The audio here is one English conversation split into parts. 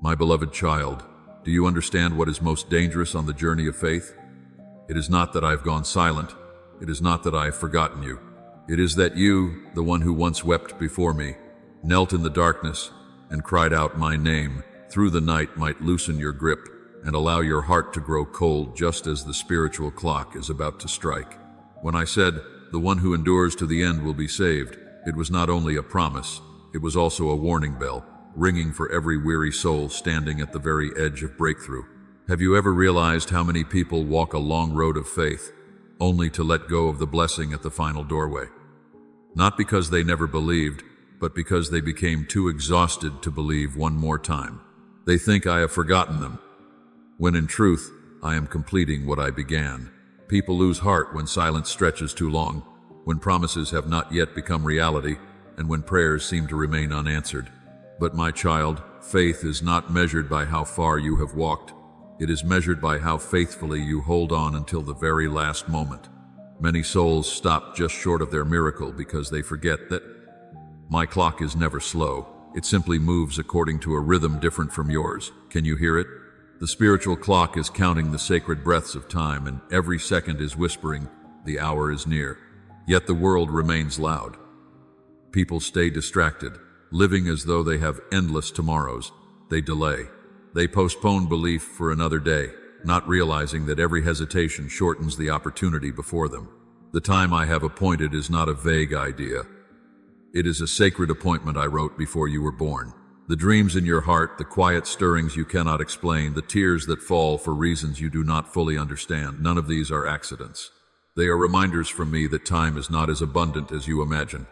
My beloved child, do you understand what is most dangerous on the journey of faith? It is not that I have gone silent. It is not that I have forgotten you. It is that you, the one who once wept before me, knelt in the darkness and cried out my name through the night, might loosen your grip and allow your heart to grow cold just as the spiritual clock is about to strike. When I said, the one who endures to the end will be saved, it was not only a promise, it was also a warning bell, ringing for every weary soul standing at the very edge of breakthrough. Have you ever realized how many people walk a long road of faith, only to let go of the blessing at the final doorway? Not because they never believed, but because they became too exhausted to believe one more time. They think I have forgotten them, when in truth, I am completing what I began. People lose heart when silence stretches too long, when promises have not yet become reality, and when prayers seem to remain unanswered. But my child, faith is not measured by how far you have walked. It is measured by how faithfully you hold on until the very last moment. Many souls stop just short of their miracle because they forget that my clock is never slow. It simply moves according to a rhythm different from yours. Can you hear it? The spiritual clock is counting the sacred breaths of time, and every second is whispering, the hour is near. Yet the world remains loud. People stay distracted, living as though they have endless tomorrows. They delay. They postpone belief for another day, not realizing that every hesitation shortens the opportunity before them. The time I have appointed is not a vague idea. It is a sacred appointment I wrote before you were born. The dreams in your heart, the quiet stirrings you cannot explain, the tears that fall for reasons you do not fully understand, none of these are accidents. They are reminders from me that time is not as abundant as you imagine.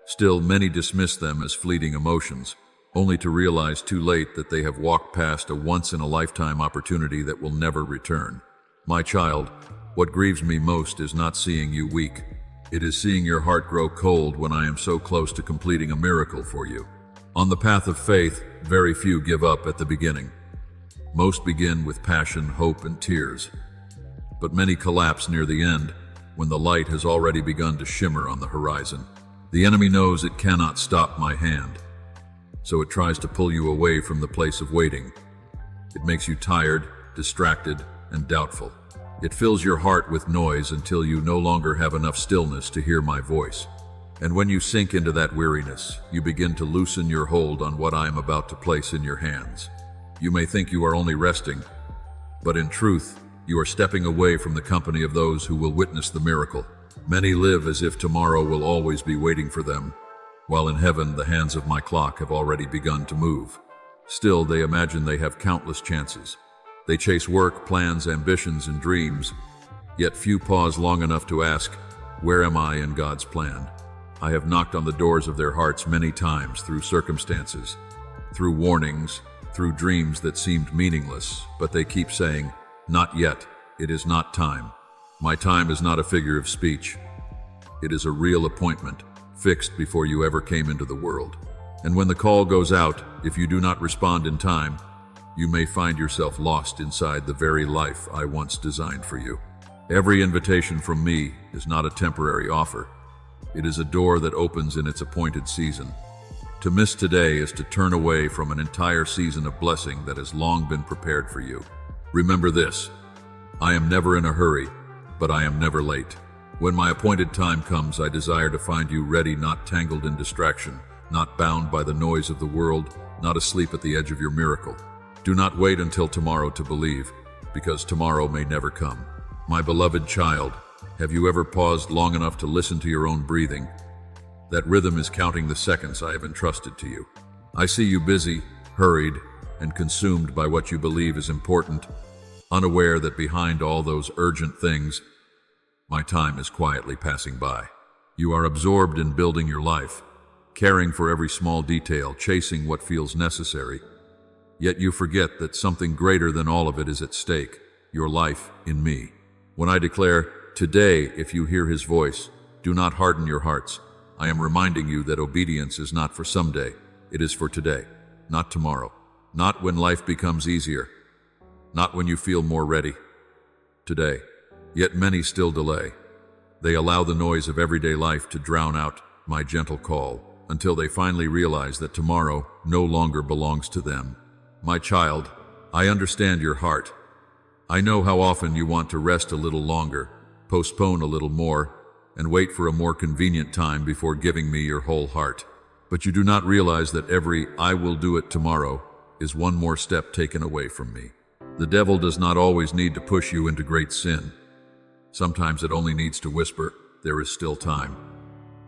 Still, many dismiss them as fleeting emotions, only to realize too late that they have walked past a once-in-a-lifetime opportunity that will never return. My child, what grieves me most is not seeing you weak. It is seeing your heart grow cold when I am so close to completing a miracle for you. On the path of faith, very few give up at the beginning. Most begin with passion, hope, and tears. But many collapse near the end, when the light has already begun to shimmer on the horizon. The enemy knows it cannot stop my hand, so it tries to pull you away from the place of waiting. It makes you tired, distracted, and doubtful. It fills your heart with noise until you no longer have enough stillness to hear my voice. And when you sink into that weariness, you begin to loosen your hold on what I am about to place in your hands. You may think you are only resting, but in truth, you are stepping away from the company of those who will witness the miracle. Many live as if tomorrow will always be waiting for them, while in heaven the hands of my clock have already begun to move. Still, they imagine they have countless chances. They chase work, plans, ambitions, and dreams, yet few pause long enough to ask, where am I in God's plan? I have knocked on the doors of their hearts many times through circumstances, through warnings, through dreams that seemed meaningless, but they keep saying, not yet, it is not time. My time is not a figure of speech. It is a real appointment, fixed before you ever came into the world. And when the call goes out, if you do not respond in time, you may find yourself lost inside the very life I once designed for you. Every invitation from me is not a temporary offer. It is a door that opens in its appointed season. To miss today is to turn away from an entire season of blessing that has long been prepared for you. Remember this, I am never in a hurry, but I am never late. When my appointed time comes, I desire to find you ready, not tangled in distraction, not bound by the noise of the world, not asleep at the edge of your miracle. Do not wait until tomorrow to believe, because tomorrow may never come. My beloved child, have you ever paused long enough to listen to your own breathing? That rhythm is counting the seconds I have entrusted to you. I see you busy, hurried, and consumed by what you believe is important, unaware that behind all those urgent things, my time is quietly passing by. You are absorbed in building your life, caring for every small detail, chasing what feels necessary. Yet you forget that something greater than all of it is at stake, your life in me. When I declare, today, if you hear his voice, do not harden your hearts. I am reminding you that obedience is not for someday, it is for today, not tomorrow, not when life becomes easier, not when you feel more ready. Today. Yet many still delay. They allow the noise of everyday life to drown out my gentle call, until they finally realize that tomorrow no longer belongs to them. My child, I understand your heart. I know how often you want to rest a little longer, postpone a little more, and wait for a more convenient time before giving me your whole heart. But you do not realize that every "I will do it tomorrow" is one more step taken away from me. The devil does not always need to push you into great sin. Sometimes it only needs to whisper, "There is still time."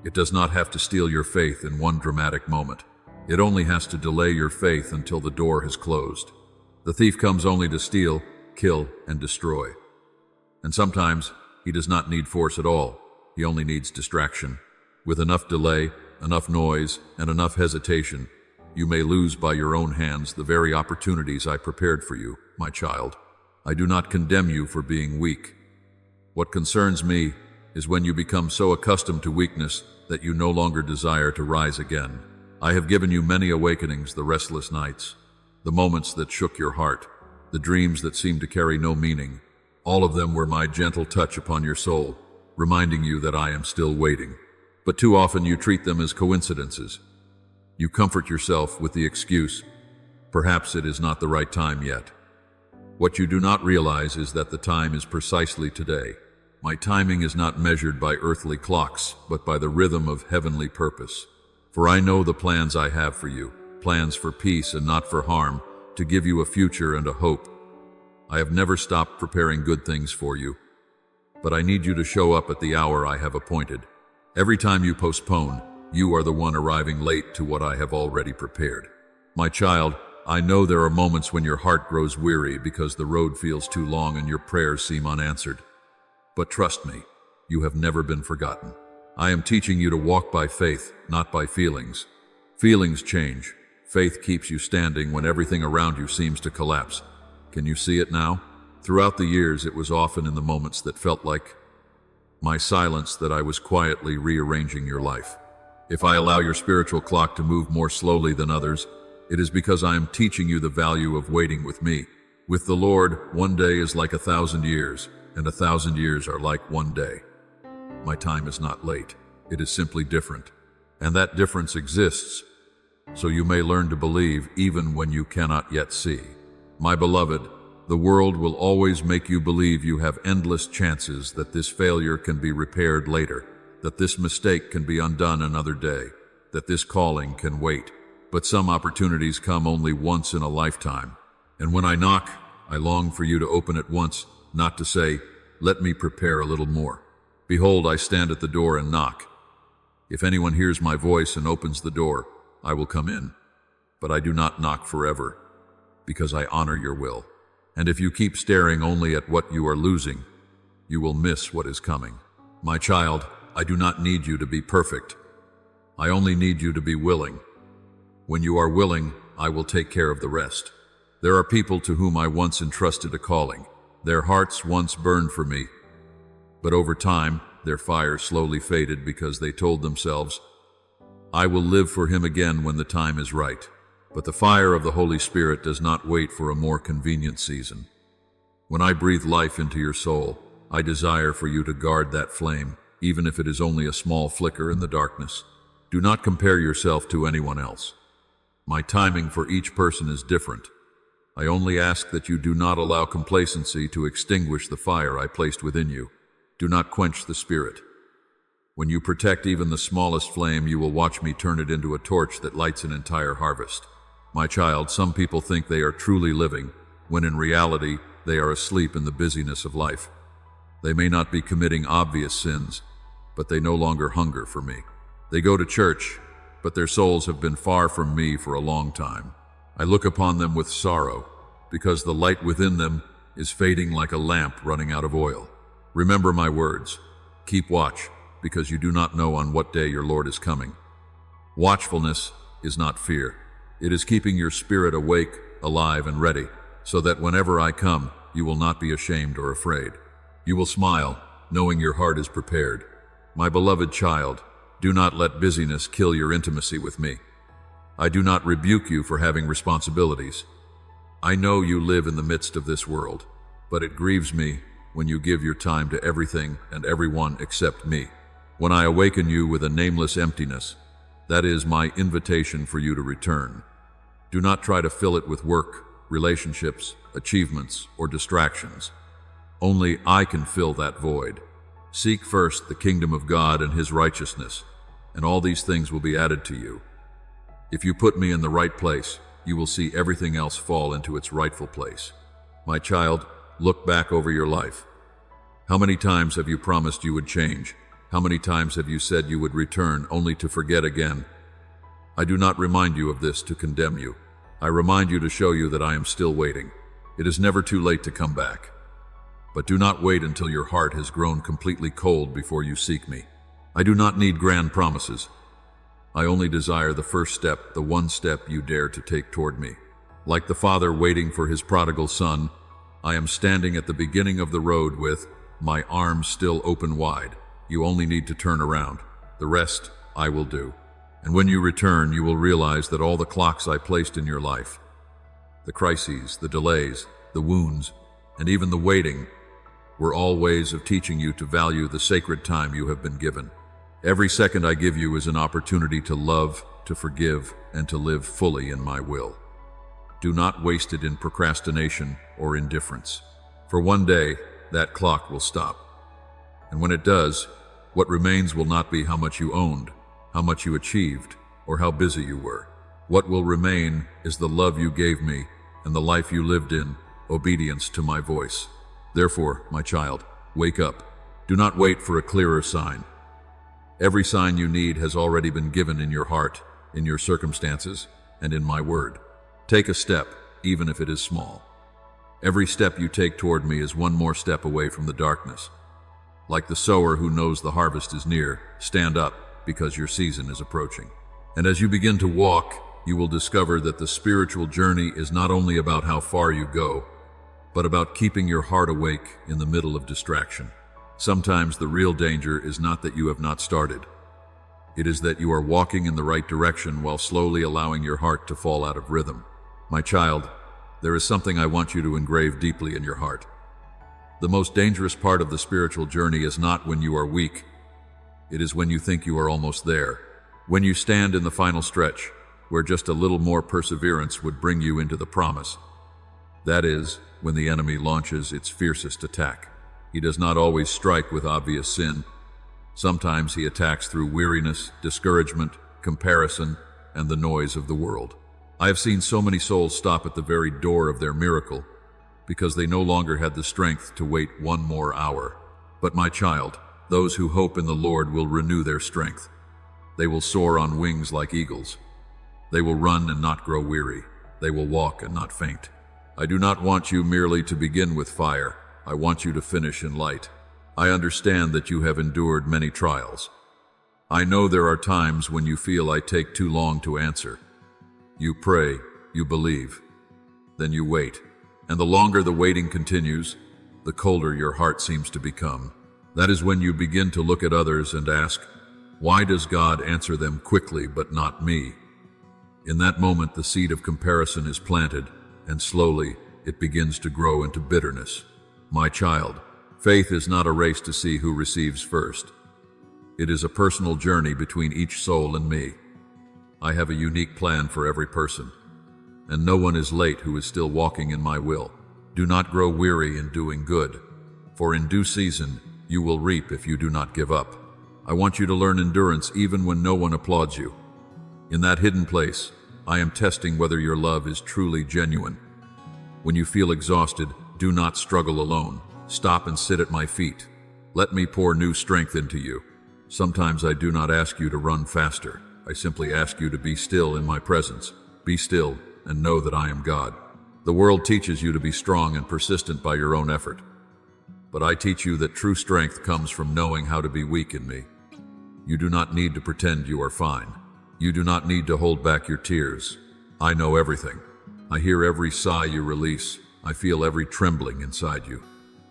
It does not have to steal your faith in one dramatic moment. It only has to delay your faith until the door has closed. The thief comes only to steal, kill, and destroy. And sometimes he does not need force at all. He only needs distraction. With enough delay, enough noise, and enough hesitation, you may lose by your own hands the very opportunities I prepared for you, my child. I do not condemn you for being weak. What concerns me is when you become so accustomed to weakness that you no longer desire to rise again. I have given you many awakenings, the restless nights, the moments that shook your heart, the dreams that seemed to carry no meaning. All of them were my gentle touch upon your soul, reminding you that I am still waiting. But too often you treat them as coincidences. You comfort yourself with the excuse, "Perhaps it is not the right time yet." What you do not realize is that the time is precisely today. My timing is not measured by earthly clocks, but by the rhythm of heavenly purpose. For I know the plans I have for you, plans for peace and not for harm, to give you a future and a hope. I have never stopped preparing good things for you, but I need you to show up at the hour I have appointed. Every time you postpone, you are the one arriving late to what I have already prepared. My child, I know there are moments when your heart grows weary because the road feels too long and your prayers seem unanswered. But trust me, you have never been forgotten. I am teaching you to walk by faith, not by feelings. Feelings change. Faith keeps you standing when everything around you seems to collapse. Can you see it now? Throughout the years, it was often in the moments that felt like my silence that I was quietly rearranging your life. If I allow your spiritual clock to move more slowly than others, it is because I am teaching you the value of waiting with me. With the Lord, one day is like 1,000 years, and 1,000 years are like one day. My time is not late. It is simply different. And that difference exists, so you may learn to believe even when you cannot yet see. My beloved, the world will always make you believe you have endless chances, that this failure can be repaired later, that this mistake can be undone another day, that this calling can wait. But some opportunities come only once in a lifetime. And when I knock, I long for you to open at once, not to say, "Let me prepare a little more." Behold, I stand at the door and knock. If anyone hears my voice and opens the door, I will come in. But I do not knock forever, because I honor your will. And if you keep staring only at what you are losing, you will miss what is coming. My child, I do not need you to be perfect. I only need you to be willing. When you are willing, I will take care of the rest. There are people to whom I once entrusted a calling. Their hearts once burned for me, but over time, their fire slowly faded because they told themselves, "I will live for him again when the time is right." But the fire of the Holy Spirit does not wait for a more convenient season. When I breathe life into your soul, I desire for you to guard that flame, even if it is only a small flicker in the darkness. Do not compare yourself to anyone else. My timing for each person is different. I only ask that you do not allow complacency to extinguish the fire I placed within you. Do not quench the Spirit. When you protect even the smallest flame, you will watch me turn it into a torch that lights an entire harvest. My child, some people think they are truly living, when in reality, they are asleep in the busyness of life. They may not be committing obvious sins, but they no longer hunger for me. They go to church, but their souls have been far from me for a long time. I look upon them with sorrow, because the light within them is fading like a lamp running out of oil. Remember my words. Keep watch, because you do not know on what day your Lord is coming. Watchfulness is not fear. It is keeping your spirit awake, alive, and ready, so that whenever I come, you will not be ashamed or afraid. You will smile, knowing your heart is prepared. My beloved child, do not let busyness kill your intimacy with me. I do not rebuke you for having responsibilities. I know you live in the midst of this world, but it grieves me when you give your time to everything and everyone except me. When I awaken you with a nameless emptiness, that is my invitation for you to return. Do not try to fill it with work, relationships, achievements, or distractions. Only I can fill that void. Seek first the kingdom of God and His righteousness, and all these things will be added to you. If you put me in the right place, you will see everything else fall into its rightful place. My child, look back over your life. How many times have you promised you would change? How many times have you said you would return only to forget again? I do not remind you of this to condemn you. I remind you to show you that I am still waiting. It is never too late to come back. But do not wait until your heart has grown completely cold before you seek me. I do not need grand promises. I only desire the first step, the one step you dare to take toward me. Like the father waiting for his prodigal son, I am standing at the beginning of the road with my arms still open wide. You only need to turn around. The rest I will do. And when you return, you will realize that all the clocks I placed in your life, the crises, the delays, the wounds, and even the waiting, were all ways of teaching you to value the sacred time you have been given. Every second I give you is an opportunity to love, to forgive, and to live fully in my will. Do not waste it in procrastination or indifference. For one day, that clock will stop. And when it does, what remains will not be how much you owned, how much you achieved, or how busy you were. What will remain is the love you gave me and the life you lived in, obedience to my voice. Therefore, my child, wake up. Do not wait for a clearer sign. Every sign you need has already been given in your heart, in your circumstances, and in my word. Take a step, even if it is small. Every step you take toward me is one more step away from the darkness. Like the sower who knows the harvest is near, stand up, because your season is approaching. And as you begin to walk, you will discover that the spiritual journey is not only about how far you go, but about keeping your heart awake in the middle of distraction. Sometimes the real danger is not that you have not started. It is that you are walking in the right direction while slowly allowing your heart to fall out of rhythm. My child, there is something I want you to engrave deeply in your heart. The most dangerous part of the spiritual journey is not when you are weak. It is when you think you are almost there. When you stand in the final stretch, where just a little more perseverance would bring you into the promise. That is, when the enemy launches its fiercest attack. He does not always strike with obvious sin. Sometimes he attacks through weariness, discouragement, comparison, and the noise of the world. I have seen so many souls stop at the very door of their miracle because they no longer had the strength to wait one more hour. But my child, those who hope in the Lord will renew their strength. They will soar on wings like eagles. They will run and not grow weary. They will walk and not faint. I do not want you merely to begin with fire. I want you to finish in light. I understand that you have endured many trials. I know there are times when you feel I take too long to answer. You pray, you believe, then you wait. And the longer the waiting continues, the colder your heart seems to become. That is when you begin to look at others and ask, why does God answer them quickly but not me? In that moment, the seed of comparison is planted, and slowly it begins to grow into bitterness. My child, faith is not a race to see who receives first. It is a personal journey between each soul and me. I have a unique plan for every person, and no one is late who is still walking in my will. Do not grow weary in doing good, for in due season you will reap if you do not give up. I want you to learn endurance even when no one applauds you. In that hidden place, I am testing whether your love is truly genuine. When you feel exhausted, do not struggle alone. Stop and sit at my feet. Let me pour new strength into you. Sometimes I do not ask you to run faster. I simply ask you to be still in my presence. Be still and know that I am God. The world teaches you to be strong and persistent by your own effort. But I teach you that true strength comes from knowing how to be weak in me. You do not need to pretend you are fine. You do not need to hold back your tears. I know everything. I hear every sigh you release. I feel every trembling inside you.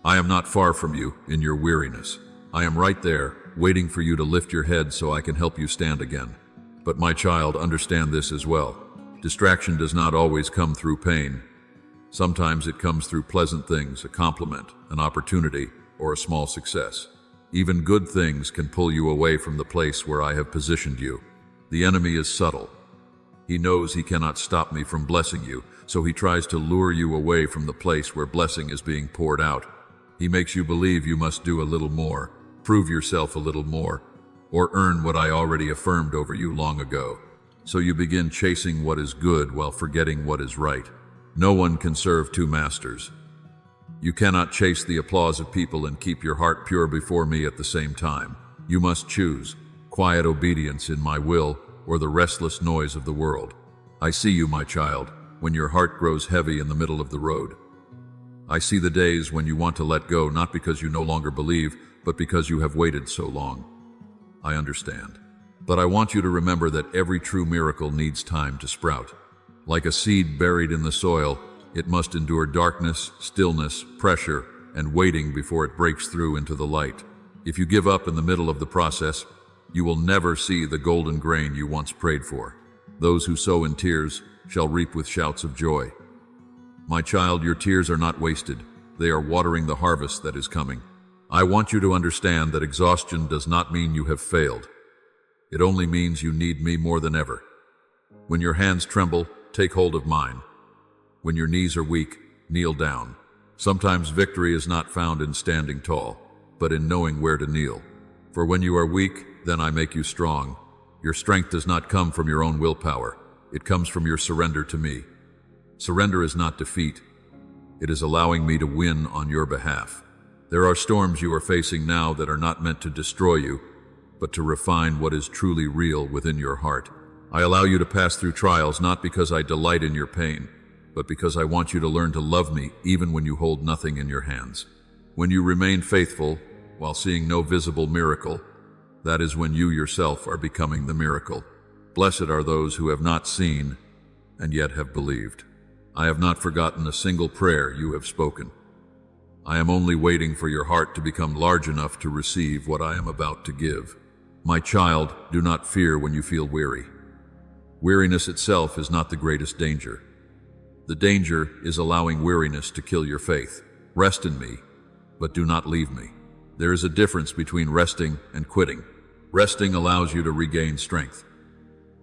I am not far from you in your weariness. I am right there, waiting for you to lift your head so I can help you stand again. But my child, understand this as well. Distraction does not always come through pain. Sometimes it comes through pleasant things, a compliment, an opportunity, or a small success. Even good things can pull you away from the place where I have positioned you. The enemy is subtle. He knows he cannot stop me from blessing you, so he tries to lure you away from the place where blessing is being poured out. He makes you believe you must do a little more, prove yourself a little more, or earn what I already affirmed over you long ago. So you begin chasing what is good while forgetting what is right. No one can serve two masters. You cannot chase the applause of people and keep your heart pure before me at the same time. You must choose quiet obedience in my will or the restless noise of the world. I see you, my child, when your heart grows heavy in the middle of the road. I see the days when you want to let go, not because you no longer believe, but because you have waited so long. I understand. But I want you to remember that every true miracle needs time to sprout. Like a seed buried in the soil, it must endure darkness, stillness, pressure, and waiting before it breaks through into the light. If you give up in the middle of the process, you will never see the golden grain you once prayed for. Those who sow in tears shall reap with shouts of joy. My child, your tears are not wasted. They are watering the harvest that is coming. I want you to understand that exhaustion does not mean you have failed. It only means you need me more than ever. When your hands tremble, take hold of mine. When your knees are weak, kneel down. Sometimes victory is not found in standing tall, but in knowing where to kneel. For when you are weak, then I make you strong. Your strength does not come from your own willpower. It comes from your surrender to me. Surrender is not defeat. It is allowing me to win on your behalf. There are storms you are facing now that are not meant to destroy you, but to refine what is truly real within your heart. I allow you to pass through trials not because I delight in your pain, but because I want you to learn to love me even when you hold nothing in your hands. When you remain faithful while seeing no visible miracle, that is when you yourself are becoming the miracle. Blessed are those who have not seen and yet have believed. I have not forgotten a single prayer you have spoken. I am only waiting for your heart to become large enough to receive what I am about to give. My child, do not fear when you feel weary. Weariness itself is not the greatest danger. The danger is allowing weariness to kill your faith. Rest in me, but do not leave me. There is a difference between resting and quitting. Resting allows you to regain strength.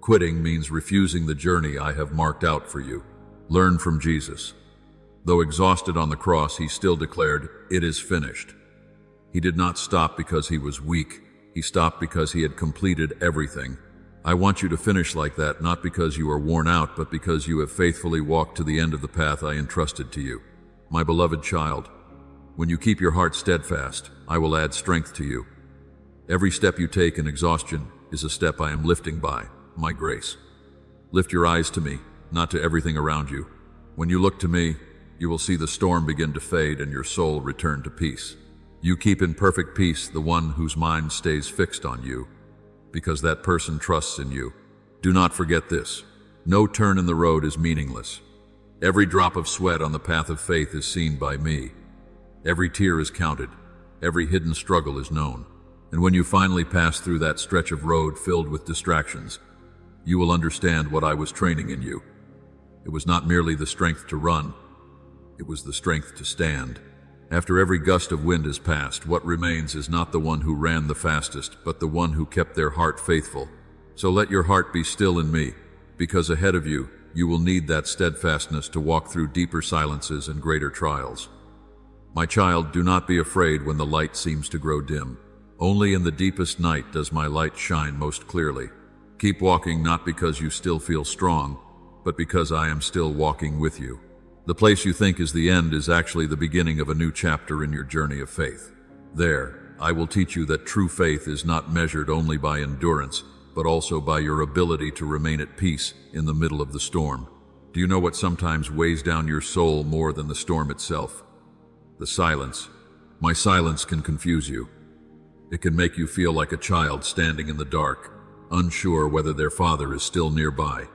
Quitting means refusing the journey I have marked out for you. Learn from Jesus. Though exhausted on the cross, he still declared, "It is finished." He did not stop because he was weak. He stopped because he had completed everything. I want you to finish like that, not because you are worn out, but because you have faithfully walked to the end of the path I entrusted to you. My beloved child, when you keep your heart steadfast, I will add strength to you. Every step you take in exhaustion is a step I am lifting by my grace. Lift your eyes to me, not to everything around you. When you look to me, you will see the storm begin to fade and your soul return to peace. You keep in perfect peace the one whose mind stays fixed on you, because that person trusts in you. Do not forget this. No turn in the road is meaningless. Every drop of sweat on the path of faith is seen by me. Every tear is counted. Every hidden struggle is known. And when you finally pass through that stretch of road filled with distractions, you will understand what I was training in you. It was not merely the strength to run. It was the strength to stand. After every gust of wind is past, what remains is not the one who ran the fastest, but the one who kept their heart faithful. So let your heart be still in me, because ahead of you, you will need that steadfastness to walk through deeper silences and greater trials. My child, do not be afraid when the light seems to grow dim. Only in the deepest night does my light shine most clearly. Keep walking, not because you still feel strong, but because I am still walking with you. The place you think is the end is actually the beginning of a new chapter in your journey of faith. There, I will teach you that true faith is not measured only by endurance, but also by your ability to remain at peace in the middle of the storm. Do you know what sometimes weighs down your soul more than the storm itself? The silence. My silence can confuse you. It can make you feel like a child standing in the dark, unsure whether their father is still nearby.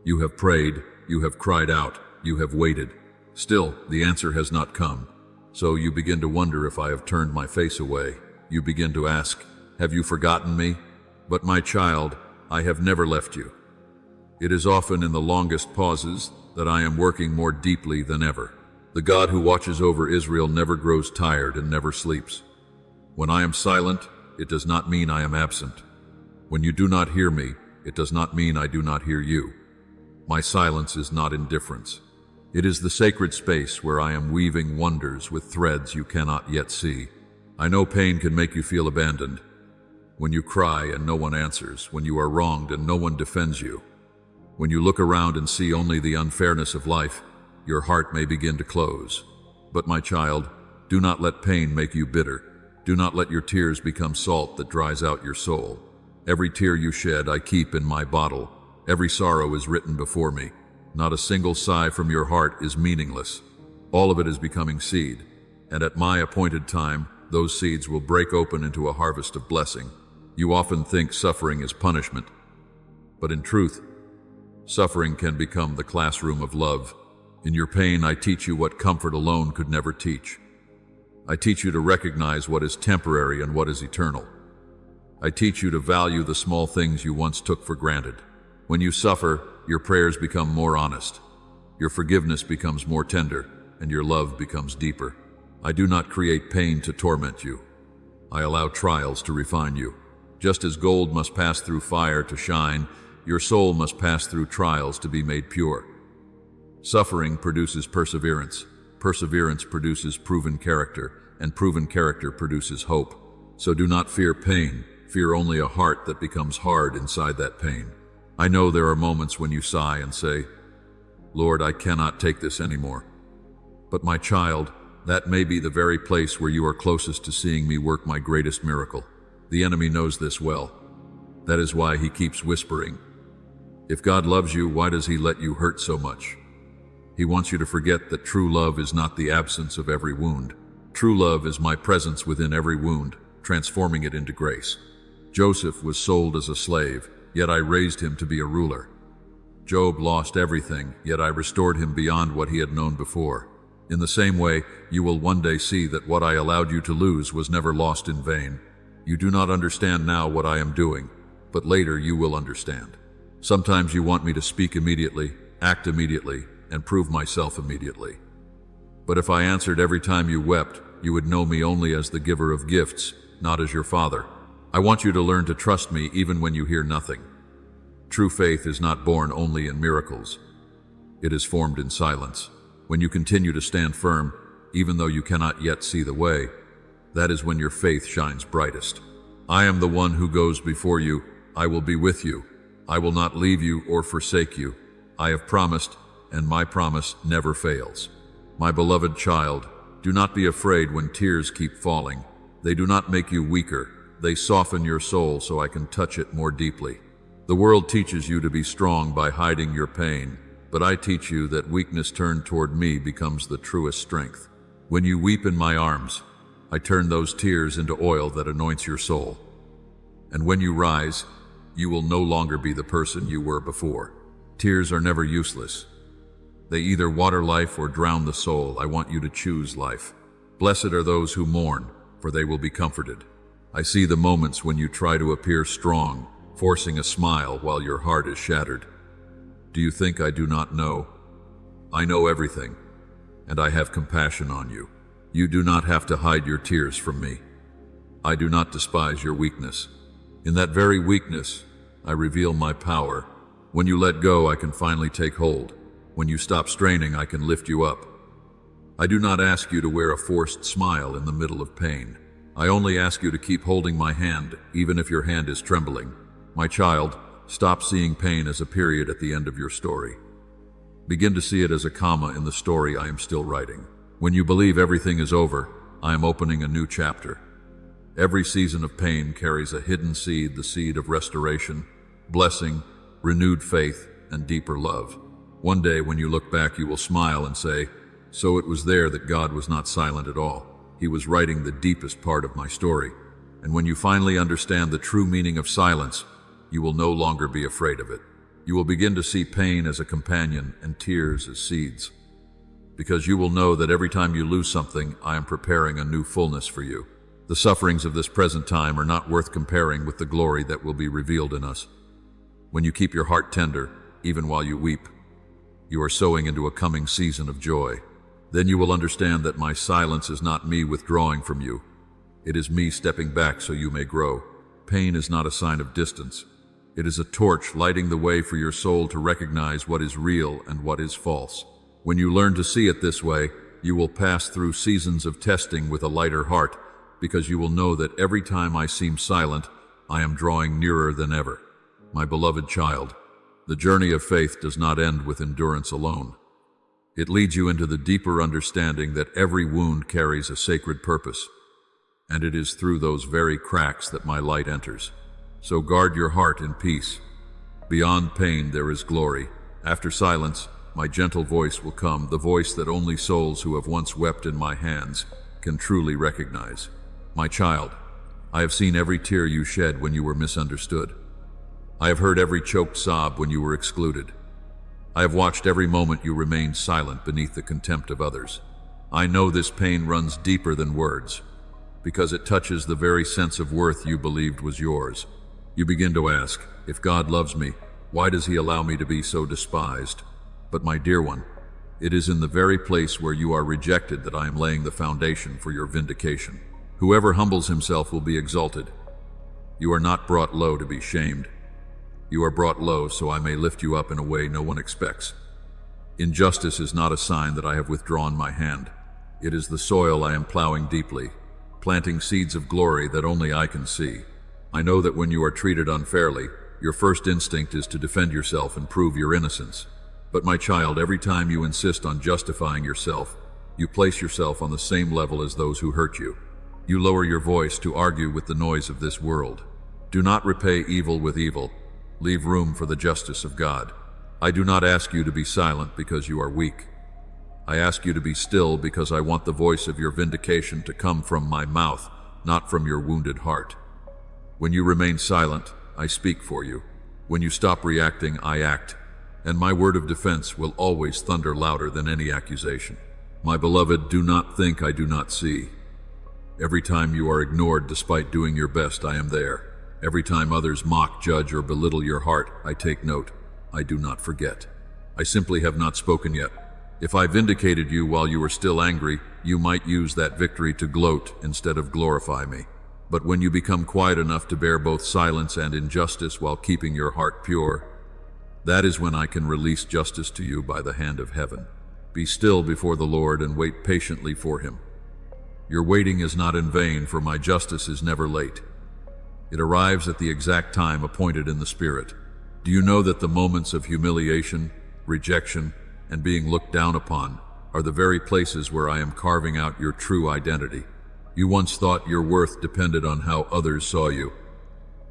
You have prayed, you have cried out, you have waited. Still, the answer has not come. So you begin to wonder if I have turned my face away. You begin to ask, have you forgotten me? But my child, I have never left you. It is often in the longest pauses that I am working more deeply than ever. The God who watches over Israel never grows tired and never sleeps. When I am silent, it does not mean I am absent. When you do not hear me, it does not mean I do not hear you. My silence is not indifference. It is the sacred space where I am weaving wonders with threads you cannot yet see. I know pain can make you feel abandoned. When you cry and no one answers, when you are wronged and no one defends you, when you look around and see only the unfairness of life, your heart may begin to close. But my child, do not let pain make you bitter. Do not let your tears become salt that dries out your soul. Every tear you shed I keep in my bottle. Every sorrow is written before me. Not a single sigh from your heart is meaningless. All of it is becoming seed, and at my appointed time, those seeds will break open into a harvest of blessing. You often think suffering is punishment, but in truth, suffering can become the classroom of love. In your pain, I teach you what comfort alone could never teach. I teach you to recognize what is temporary and what is eternal. I teach you to value the small things you once took for granted. When you suffer, your prayers become more honest. Your forgiveness becomes more tender, and your love becomes deeper. I do not create pain to torment you. I allow trials to refine you. Just as gold must pass through fire to shine, your soul must pass through trials to be made pure. Suffering produces perseverance. Perseverance produces proven character, and proven character produces hope. So do not fear pain. Fear only a heart that becomes hard inside that pain. I know there are moments when you sigh and say, "Lord, I cannot take this anymore." But my child, that may be the very place where you are closest to seeing me work my greatest miracle. The enemy knows this well. That is why he keeps whispering. If God loves you, why does he let you hurt so much? He wants you to forget that true love is not the absence of every wound. True love is my presence within every wound, transforming it into grace. Joseph was sold as a slave, yet I raised him to be a ruler. Job lost everything, yet I restored him beyond what he had known before. In the same way, you will one day see that what I allowed you to lose was never lost in vain. You do not understand now what I am doing, but later you will understand. Sometimes you want me to speak immediately, act immediately, and prove myself immediately. But if I answered every time you wept, you would know me only as the giver of gifts, not as your father. I want you to learn to trust me even when you hear nothing. True faith is not born only in miracles. It is formed in silence. When you continue to stand firm, even though you cannot yet see the way, that is when your faith shines brightest. I am the one who goes before you. I will be with you. I will not leave you or forsake you. I have promised, and my promise never fails. My beloved child, do not be afraid when tears keep falling. They do not make you weaker. They soften your soul so I can touch it more deeply. The world teaches you to be strong by hiding your pain, but I teach you that weakness turned toward me becomes the truest strength. When you weep in my arms, I turn those tears into oil that anoints your soul. And when you rise, you will no longer be the person you were before. Tears are never useless. They either water life or drown the soul. I want you to choose life. Blessed are those who mourn, for they will be comforted. I see the moments when you try to appear strong, forcing a smile while your heart is shattered. Do you think I do not know? I know everything, and I have compassion on you. You do not have to hide your tears from me. I do not despise your weakness. In that very weakness, I reveal my power. When you let go, I can finally take hold. When you stop straining, I can lift you up. I do not ask you to wear a forced smile in the middle of pain. I only ask you to keep holding my hand, even if your hand is trembling. My child, stop seeing pain as a period at the end of your story. Begin to see it as a comma in the story I am still writing. When you believe everything is over, I am opening a new chapter. Every season of pain carries a hidden seed, the seed of restoration, blessing, renewed faith, and deeper love. One day when you look back, you will smile and say, "So it was there that God was not silent at all. He was writing the deepest part of my story." And when you finally understand the true meaning of silence, you will no longer be afraid of it. You will begin to see pain as a companion and tears as seeds. Because you will know that every time you lose something, I am preparing a new fullness for you. The sufferings of this present time are not worth comparing with the glory that will be revealed in us. When you keep your heart tender, even while you weep, you are sowing into a coming season of joy. Then you will understand that my silence is not me withdrawing from you. It is me stepping back so you may grow. Pain is not a sign of distance. It is a torch lighting the way for your soul to recognize what is real and what is false. When you learn to see it this way, you will pass through seasons of testing with a lighter heart, because you will know that every time I seem silent, I am drawing nearer than ever. My beloved child, the journey of faith does not end with endurance alone. It leads you into the deeper understanding that every wound carries a sacred purpose, and it is through those very cracks that my light enters. So guard your heart in peace. Beyond pain there is glory. After silence, my gentle voice will come, the voice that only souls who have once wept in my hands can truly recognize. My child, I have seen every tear you shed when you were misunderstood. I have heard every choked sob when you were excluded. I have watched every moment you remained silent beneath the contempt of others. I know this pain runs deeper than words, because it touches the very sense of worth you believed was yours. You begin to ask, if God loves me, why does He allow me to be so despised? But my dear one, it is in the very place where you are rejected that I am laying the foundation for your vindication. Whoever humbles himself will be exalted. You are not brought low to be shamed. You are brought low so I may lift you up in a way no one expects. Injustice is not a sign that I have withdrawn my hand. It is the soil I am plowing deeply, planting seeds of glory that only I can see. I know that when you are treated unfairly, your first instinct is to defend yourself and prove your innocence. But my child, every time you insist on justifying yourself, you place yourself on the same level as those who hurt you. You lower your voice to argue with the noise of this world. Do not repay evil with evil. Leave room for the justice of God. I do not ask you to be silent because you are weak. I ask you to be still because I want the voice of your vindication to come from my mouth, not from your wounded heart. When you remain silent, I speak for you. When you stop reacting, I act, and my word of defense will always thunder louder than any accusation. My beloved, do not think I do not see. Every time you are ignored despite doing your best, I am there. Every time others mock, judge, or belittle your heart, I take note. I do not forget. I simply have not spoken yet. If I vindicated you while you were still angry, you might use that victory to gloat instead of glorify me. But when you become quiet enough to bear both silence and injustice while keeping your heart pure, that is when I can release justice to you by the hand of heaven. Be still before the Lord and wait patiently for Him. Your waiting is not in vain, for my justice is never late. It arrives at the exact time appointed in the Spirit. Do you know that the moments of humiliation, rejection, and being looked down upon are the very places where I am carving out your true identity? You once thought your worth depended on how others saw you,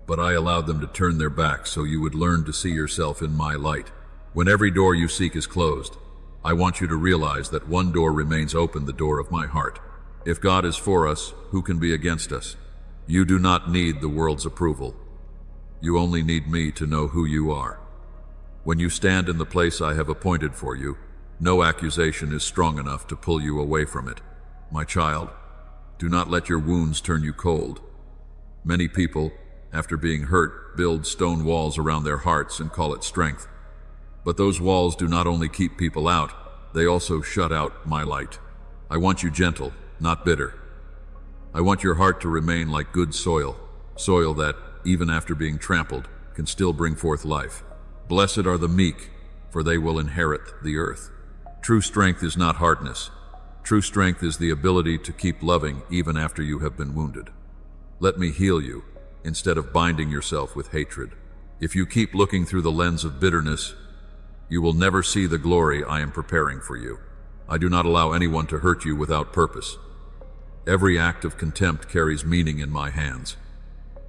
but I allowed them to turn their backs so you would learn to see yourself in my light. When every door you seek is closed, I want you to realize that one door remains open, the door of my heart. If God is for us, who can be against us? You do not need the world's approval. You only need me to know who you are. When you stand in the place I have appointed for you, no accusation is strong enough to pull you away from it. My child, do not let your wounds turn you cold. Many people, after being hurt, build stone walls around their hearts and call it strength. But those walls do not only keep people out, they also shut out my light. I want you gentle, not bitter. I want your heart to remain like good soil, soil that, even after being trampled, can still bring forth life. Blessed are the meek, for they will inherit the earth. True strength is not hardness. True strength is the ability to keep loving even after you have been wounded. Let me heal you, instead of binding yourself with hatred. If you keep looking through the lens of bitterness, you will never see the glory I am preparing for you. I do not allow anyone to hurt you without purpose. Every act of contempt carries meaning in my hands.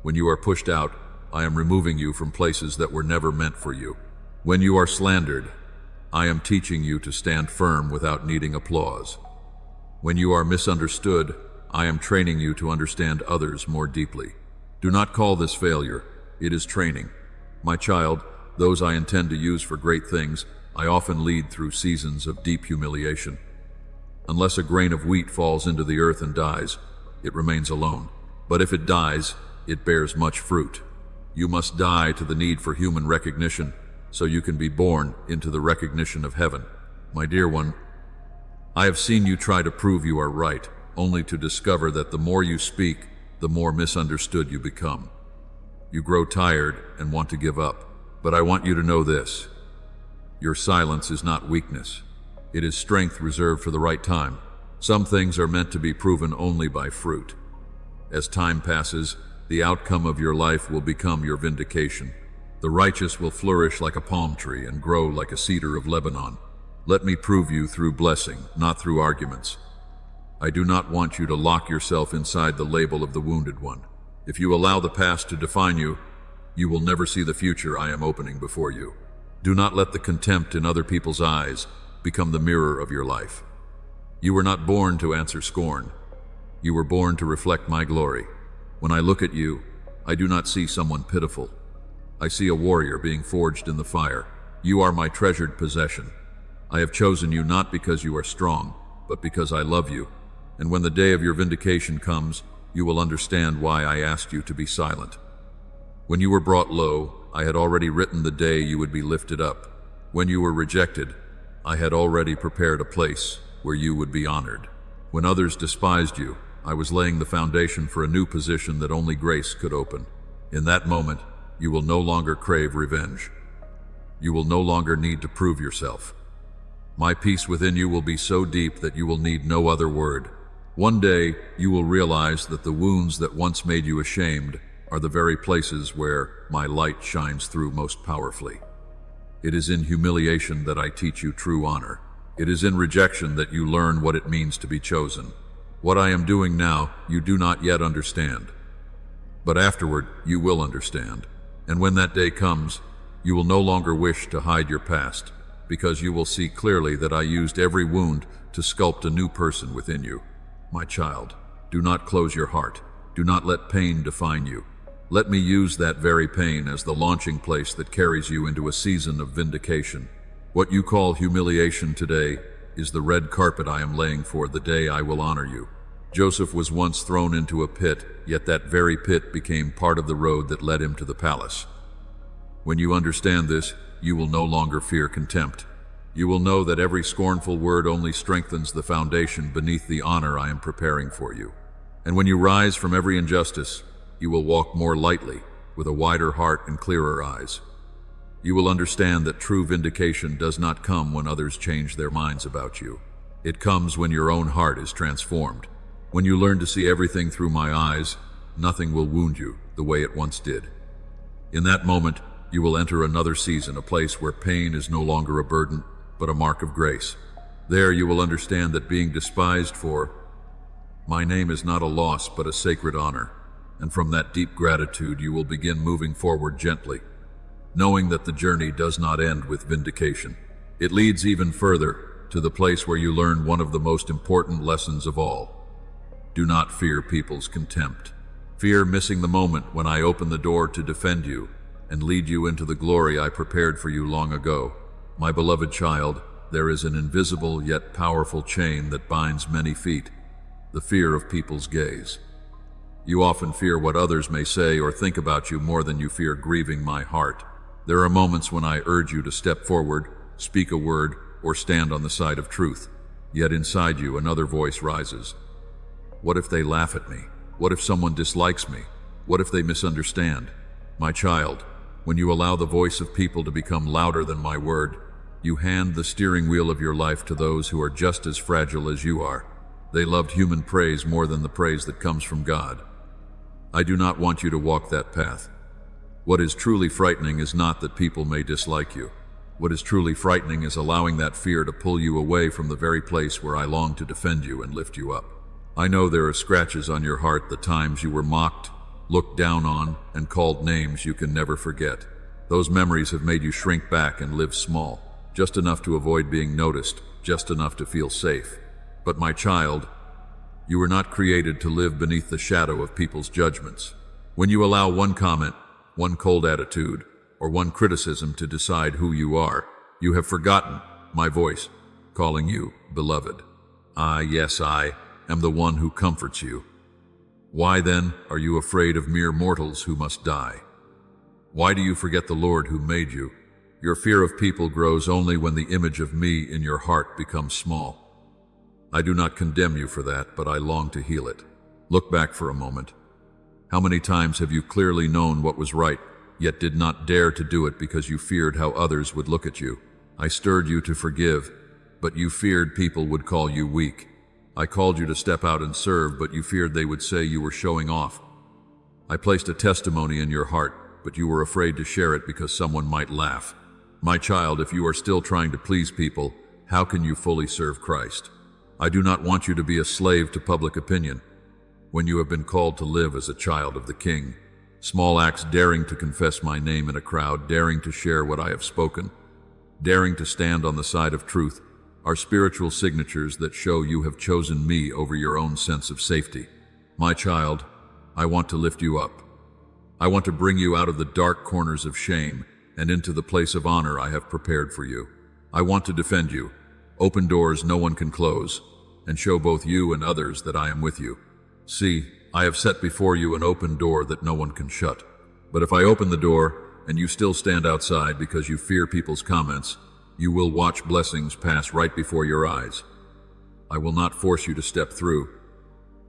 When you are pushed out, I am removing you from places that were never meant for you. When you are slandered, I am teaching you to stand firm without needing applause. When you are misunderstood, I am training you to understand others more deeply. Do not call this failure. It is training. My child, those I intend to use for great things, I often lead through seasons of deep humiliation. Unless a grain of wheat falls into the earth and dies, it remains alone. But if it dies, it bears much fruit. You must die to the need for human recognition, so you can be born into the recognition of heaven. My dear one, I have seen you try to prove you are right, only to discover that the more you speak, the more misunderstood you become. You grow tired and want to give up. But I want you to know this. Your silence is not weakness. It is strength reserved for the right time. Some things are meant to be proven only by fruit. As time passes, the outcome of your life will become your vindication. The righteous will flourish like a palm tree and grow like a cedar of Lebanon. Let me prove you through blessing, not through arguments. I do not want you to lock yourself inside the label of the wounded one. If you allow the past to define you, you will never see the future I am opening before you. Do not let the contempt in other people's eyes become the mirror of your life. You were not born to answer scorn. You were born to reflect my glory. When I look at you, I do not see someone pitiful. I see a warrior being forged in the fire. You are my treasured possession. I have chosen you not because you are strong, but because I love you. And when the day of your vindication comes, you will understand why I asked you to be silent. When you were brought low, I had already written the day you would be lifted up. When you were rejected, I had already prepared a place where you would be honored. When others despised you, I was laying the foundation for a new position that only grace could open. In that moment, you will no longer crave revenge. You will no longer need to prove yourself. My peace within you will be so deep that you will need no other word. One day, you will realize that the wounds that once made you ashamed are the very places where my light shines through most powerfully. It is in humiliation that I teach you true honor. It is in rejection that you learn what it means to be chosen. What I am doing now, you do not yet understand. But afterward, you will understand. And when that day comes, you will no longer wish to hide your past, because you will see clearly that I used every wound to sculpt a new person within you. My child, do not close your heart. Do not let pain define you. Let me use that very pain as the launching place that carries you into a season of vindication. What you call humiliation today is the red carpet I am laying for the day I will honor you. Joseph was once thrown into a pit, yet that very pit became part of the road that led him to the palace. When you understand this, you will no longer fear contempt. You will know that every scornful word only strengthens the foundation beneath the honor I am preparing for you. And when you rise from every injustice, you will walk more lightly, with a wider heart and clearer eyes. You will understand that true vindication does not come when others change their minds about you. It comes when your own heart is transformed. When you learn to see everything through my eyes, nothing will wound you the way it once did. In that moment, you will enter another season, a place where pain is no longer a burden, but a mark of grace. There you will understand that being despised for my name is not a loss, but a sacred honor. And from that deep gratitude, you will begin moving forward gently, knowing that the journey does not end with vindication. It leads even further, to the place where you learn one of the most important lessons of all. Do not fear people's contempt. Fear missing the moment when I open the door to defend you and lead you into the glory I prepared for you long ago. My beloved child, there is an invisible yet powerful chain that binds many feet, the fear of people's gaze. You often fear what others may say or think about you more than you fear grieving my heart. There are moments when I urge you to step forward, speak a word, or stand on the side of truth. Yet inside you, another voice rises. What if they laugh at me? What if someone dislikes me? What if they misunderstand? My child, when you allow the voice of people to become louder than my word, you hand the steering wheel of your life to those who are just as fragile as you are. They loved human praise more than the praise that comes from God. I do not want you to walk that path. What is truly frightening is not that people may dislike you. What is truly frightening is allowing that fear to pull you away from the very place where I long to defend you and lift you up. I know there are scratches on your heart the times you were mocked, looked down on, and called names you can never forget. Those memories have made you shrink back and live small, just enough to avoid being noticed, just enough to feel safe. But my child, you were not created to live beneath the shadow of people's judgments. When you allow one comment, one cold attitude, or one criticism to decide who you are, you have forgotten my voice calling you beloved. Yes, I am the one who comforts you. Why then are you afraid of mere mortals who must die? Why do you forget the Lord who made you? Your fear of people grows only when the image of me in your heart becomes small. I do not condemn you for that, but I long to heal it. Look back for a moment. How many times have you clearly known what was right, yet did not dare to do it because you feared how others would look at you? I stirred you to forgive, but you feared people would call you weak. I called you to step out and serve, but you feared they would say you were showing off. I placed a testimony in your heart, but you were afraid to share it because someone might laugh. My child, if you are still trying to please people, how can you fully serve Christ? I do not want you to be a slave to public opinion when you have been called to live as a child of the King. Small acts, daring to confess my name in a crowd, daring to share what I have spoken, daring to stand on the side of truth, are spiritual signatures that show you have chosen me over your own sense of safety. My child, I want to lift you up. I want to bring you out of the dark corners of shame and into the place of honor I have prepared for you. I want to defend you, open doors no one can close, and show both you and others that I am with you. See, I have set before you an open door that no one can shut. But if I open the door and you still stand outside because you fear people's comments, you will watch blessings pass right before your eyes. I will not force you to step through.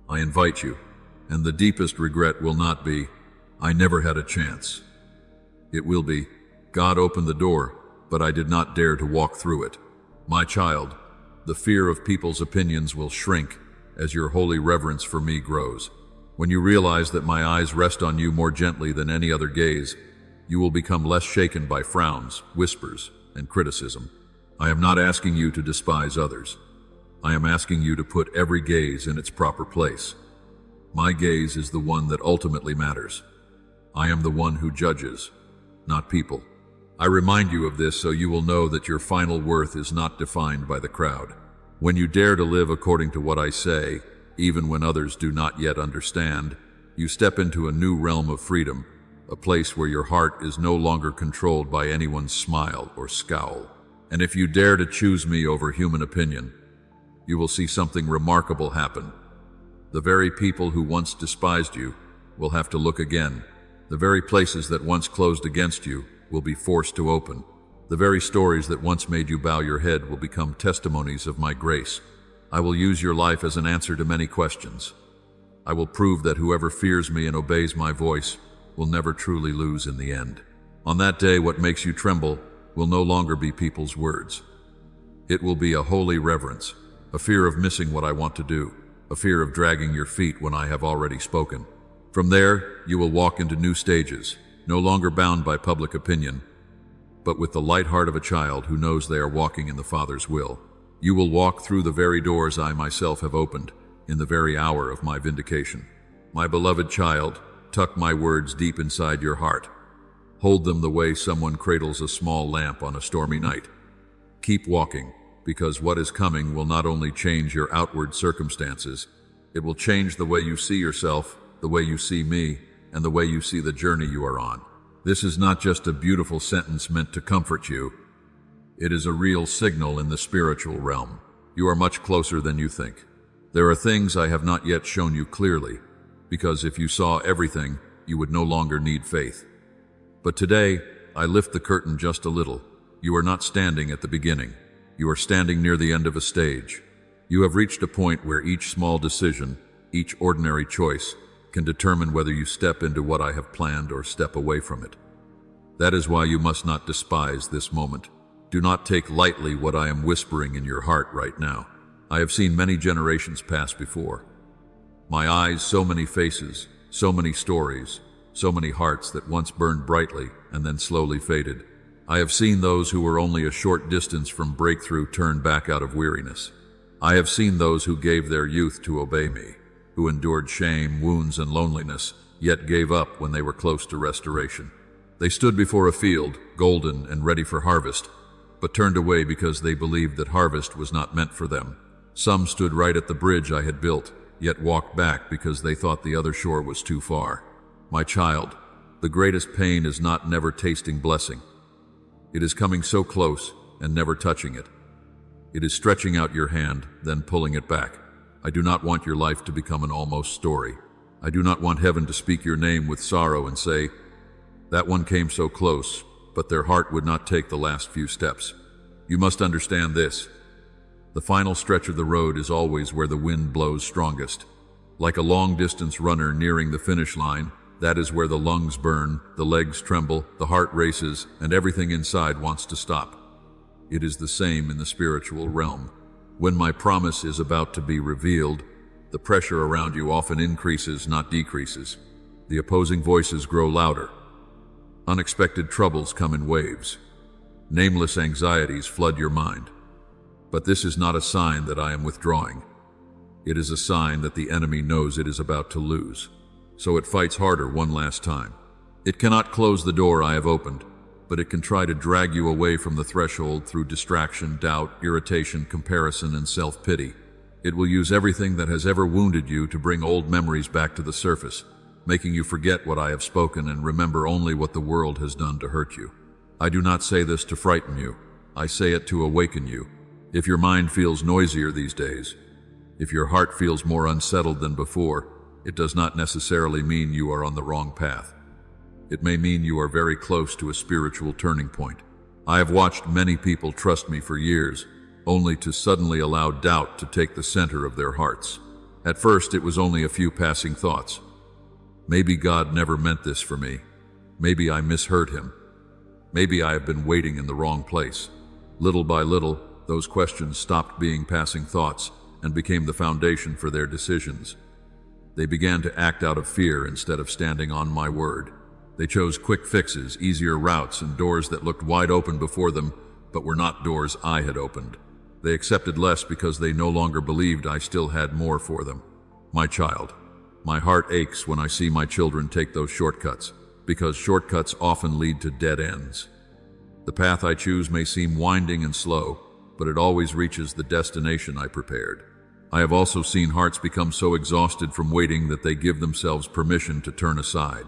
I invite you, and the deepest regret will not be, I never had a chance. It will be, God opened the door, but I did not dare to walk through it. My child, the fear of people's opinions will shrink as your holy reverence for me grows. When you realize that my eyes rest on you more gently than any other gaze, you will become less shaken by frowns, whispers, and criticism. I am not asking you to despise others. I am asking you to put every gaze in its proper place. My gaze is the one that ultimately matters. I am the one who judges, not people. I remind you of this so you will know that your final worth is not defined by the crowd. When you dare to live according to what I say, even when others do not yet understand, you step into a new realm of freedom, a place where your heart is no longer controlled by anyone's smile or scowl. And if you dare to choose me over human opinion, you will see something remarkable happen. The very people who once despised you will have to look again. The very places that once closed against you will be forced to open. The very stories that once made you bow your head will become testimonies of my grace. I will use your life as an answer to many questions. I will prove that whoever fears me and obeys my voice will never truly lose in the end. On that day, what makes you tremble will no longer be people's words. It will be a holy reverence, a fear of missing what I want to do, a fear of dragging your feet when I have already spoken. From there, you will walk into new stages, no longer bound by public opinion, but with the light heart of a child who knows they are walking in the Father's will. You will walk through the very doors I myself have opened in the very hour of my vindication. My beloved child, tuck my words deep inside your heart. Hold them the way someone cradles a small lamp on a stormy night. Keep walking, because what is coming will not only change your outward circumstances, it will change the way you see yourself, the way you see me, and the way you see the journey you are on. This is not just a beautiful sentence meant to comfort you. It is a real signal in the spiritual realm. You are much closer than you think. There are things I have not yet shown you clearly, because if you saw everything, you would no longer need faith. But today, I lift the curtain just a little. You are not standing at the beginning. You are standing near the end of a stage. You have reached a point where each small decision, each ordinary choice, can determine whether you step into what I have planned or step away from it. That is why you must not despise this moment. Do not take lightly what I am whispering in your heart right now. I have seen many generations pass before. My eyes, so many faces, so many stories, so many hearts that once burned brightly and then slowly faded. I have seen those who were only a short distance from breakthrough turn back out of weariness. I have seen those who gave their youth to obey me, who endured shame, wounds, and loneliness, yet gave up when they were close to restoration. They stood before a field, golden and ready for harvest, but turned away because they believed that harvest was not meant for them. Some stood right at the bridge I had built, yet walked back because they thought the other shore was too far. My child, the greatest pain is not never tasting blessing. It is coming so close and never touching it. It is stretching out your hand, then pulling it back. I do not want your life to become an almost story. I do not want heaven to speak your name with sorrow and say, that one came so close, but their heart would not take the last few steps. You must understand this. The final stretch of the road is always where the wind blows strongest. Like a long-distance runner nearing the finish line, that is where the lungs burn, the legs tremble, the heart races, and everything inside wants to stop. It is the same in the spiritual realm. When my promise is about to be revealed, the pressure around you often increases, not decreases. The opposing voices grow louder. Unexpected troubles come in waves. Nameless anxieties flood your mind. But this is not a sign that I am withdrawing. It is a sign that the enemy knows it is about to lose. So it fights harder one last time. It cannot close the door I have opened, but it can try to drag you away from the threshold through distraction, doubt, irritation, comparison, and self-pity. It will use everything that has ever wounded you to bring old memories back to the surface, making you forget what I have spoken and remember only what the world has done to hurt you. I do not say this to frighten you. I say it to awaken you. If your mind feels noisier these days, if your heart feels more unsettled than before, it does not necessarily mean you are on the wrong path. It may mean you are very close to a spiritual turning point. I have watched many people trust me for years, only to suddenly allow doubt to take the center of their hearts. At first, it was only a few passing thoughts. Maybe God never meant this for me. Maybe I misheard him. Maybe I have been waiting in the wrong place. Little by little, those questions stopped being passing thoughts and became the foundation for their decisions. They began to act out of fear instead of standing on my word. They chose quick fixes, easier routes, and doors that looked wide open before them, but were not doors I had opened. They accepted less because they no longer believed I still had more for them. My child, my heart aches when I see my children take those shortcuts, because shortcuts often lead to dead ends. The path I choose may seem winding and slow, but it always reaches the destination I prepared. I have also seen hearts become so exhausted from waiting that they give themselves permission to turn aside.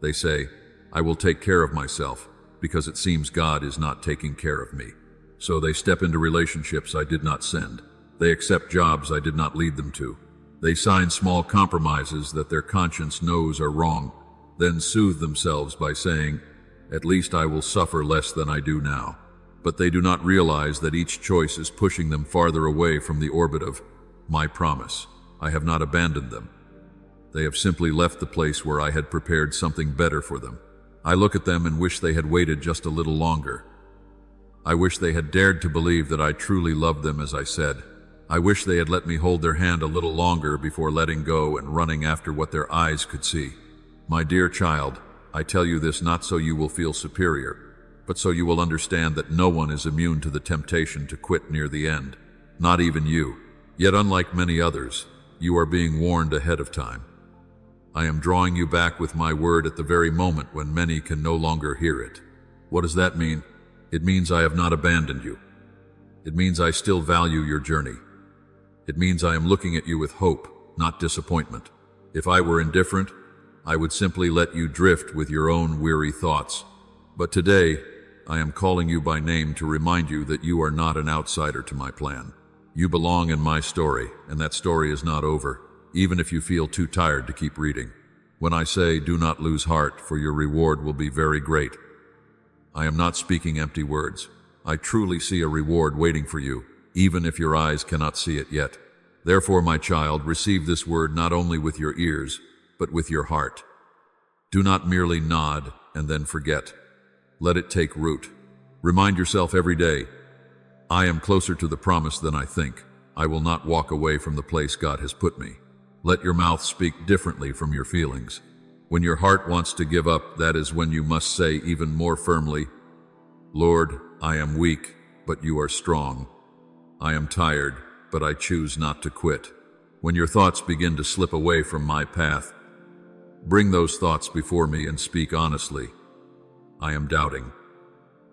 They say, I will take care of myself, because it seems God is not taking care of me. So they step into relationships I did not send. They accept jobs I did not lead them to. They sign small compromises that their conscience knows are wrong, then soothe themselves by saying, at least I will suffer less than I do now. But they do not realize that each choice is pushing them farther away from the orbit of my promise. I have not abandoned them. They have simply left the place where I had prepared something better for them. I look at them and wish they had waited just a little longer. I wish they had dared to believe that I truly loved them as I said. I wish they had let me hold their hand a little longer before letting go and running after what their eyes could see. My dear child, I tell you this not so you will feel superior, but so you will understand that no one is immune to the temptation to quit near the end. Not even you. Yet unlike many others, you are being warned ahead of time. I am drawing you back with my word at the very moment when many can no longer hear it. What does that mean? It means I have not abandoned you. It means I still value your journey. It means I am looking at you with hope, not disappointment. If I were indifferent, I would simply let you drift with your own weary thoughts. But today, I am calling you by name to remind you that you are not an outsider to my plan. You belong in my story, and that story is not over, even if you feel too tired to keep reading. When I say, do not lose heart, for your reward will be very great, I am not speaking empty words. I truly see a reward waiting for you, even if your eyes cannot see it yet. Therefore, my child, receive this word not only with your ears, but with your heart. Do not merely nod and then forget. Let it take root. Remind yourself every day, I am closer to the promise than I think. I will not walk away from the place God has put me. Let your mouth speak differently from your feelings. When your heart wants to give up, that is when you must say even more firmly, Lord, I am weak, but you are strong. I am tired, but I choose not to quit. When your thoughts begin to slip away from my path, bring those thoughts before me and speak honestly. I am doubting.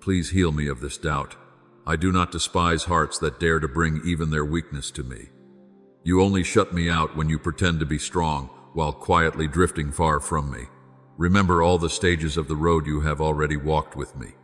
Please heal me of this doubt. I do not despise hearts that dare to bring even their weakness to me. You only shut me out when you pretend to be strong, while quietly drifting far from me. Remember all the stages of the road you have already walked with me.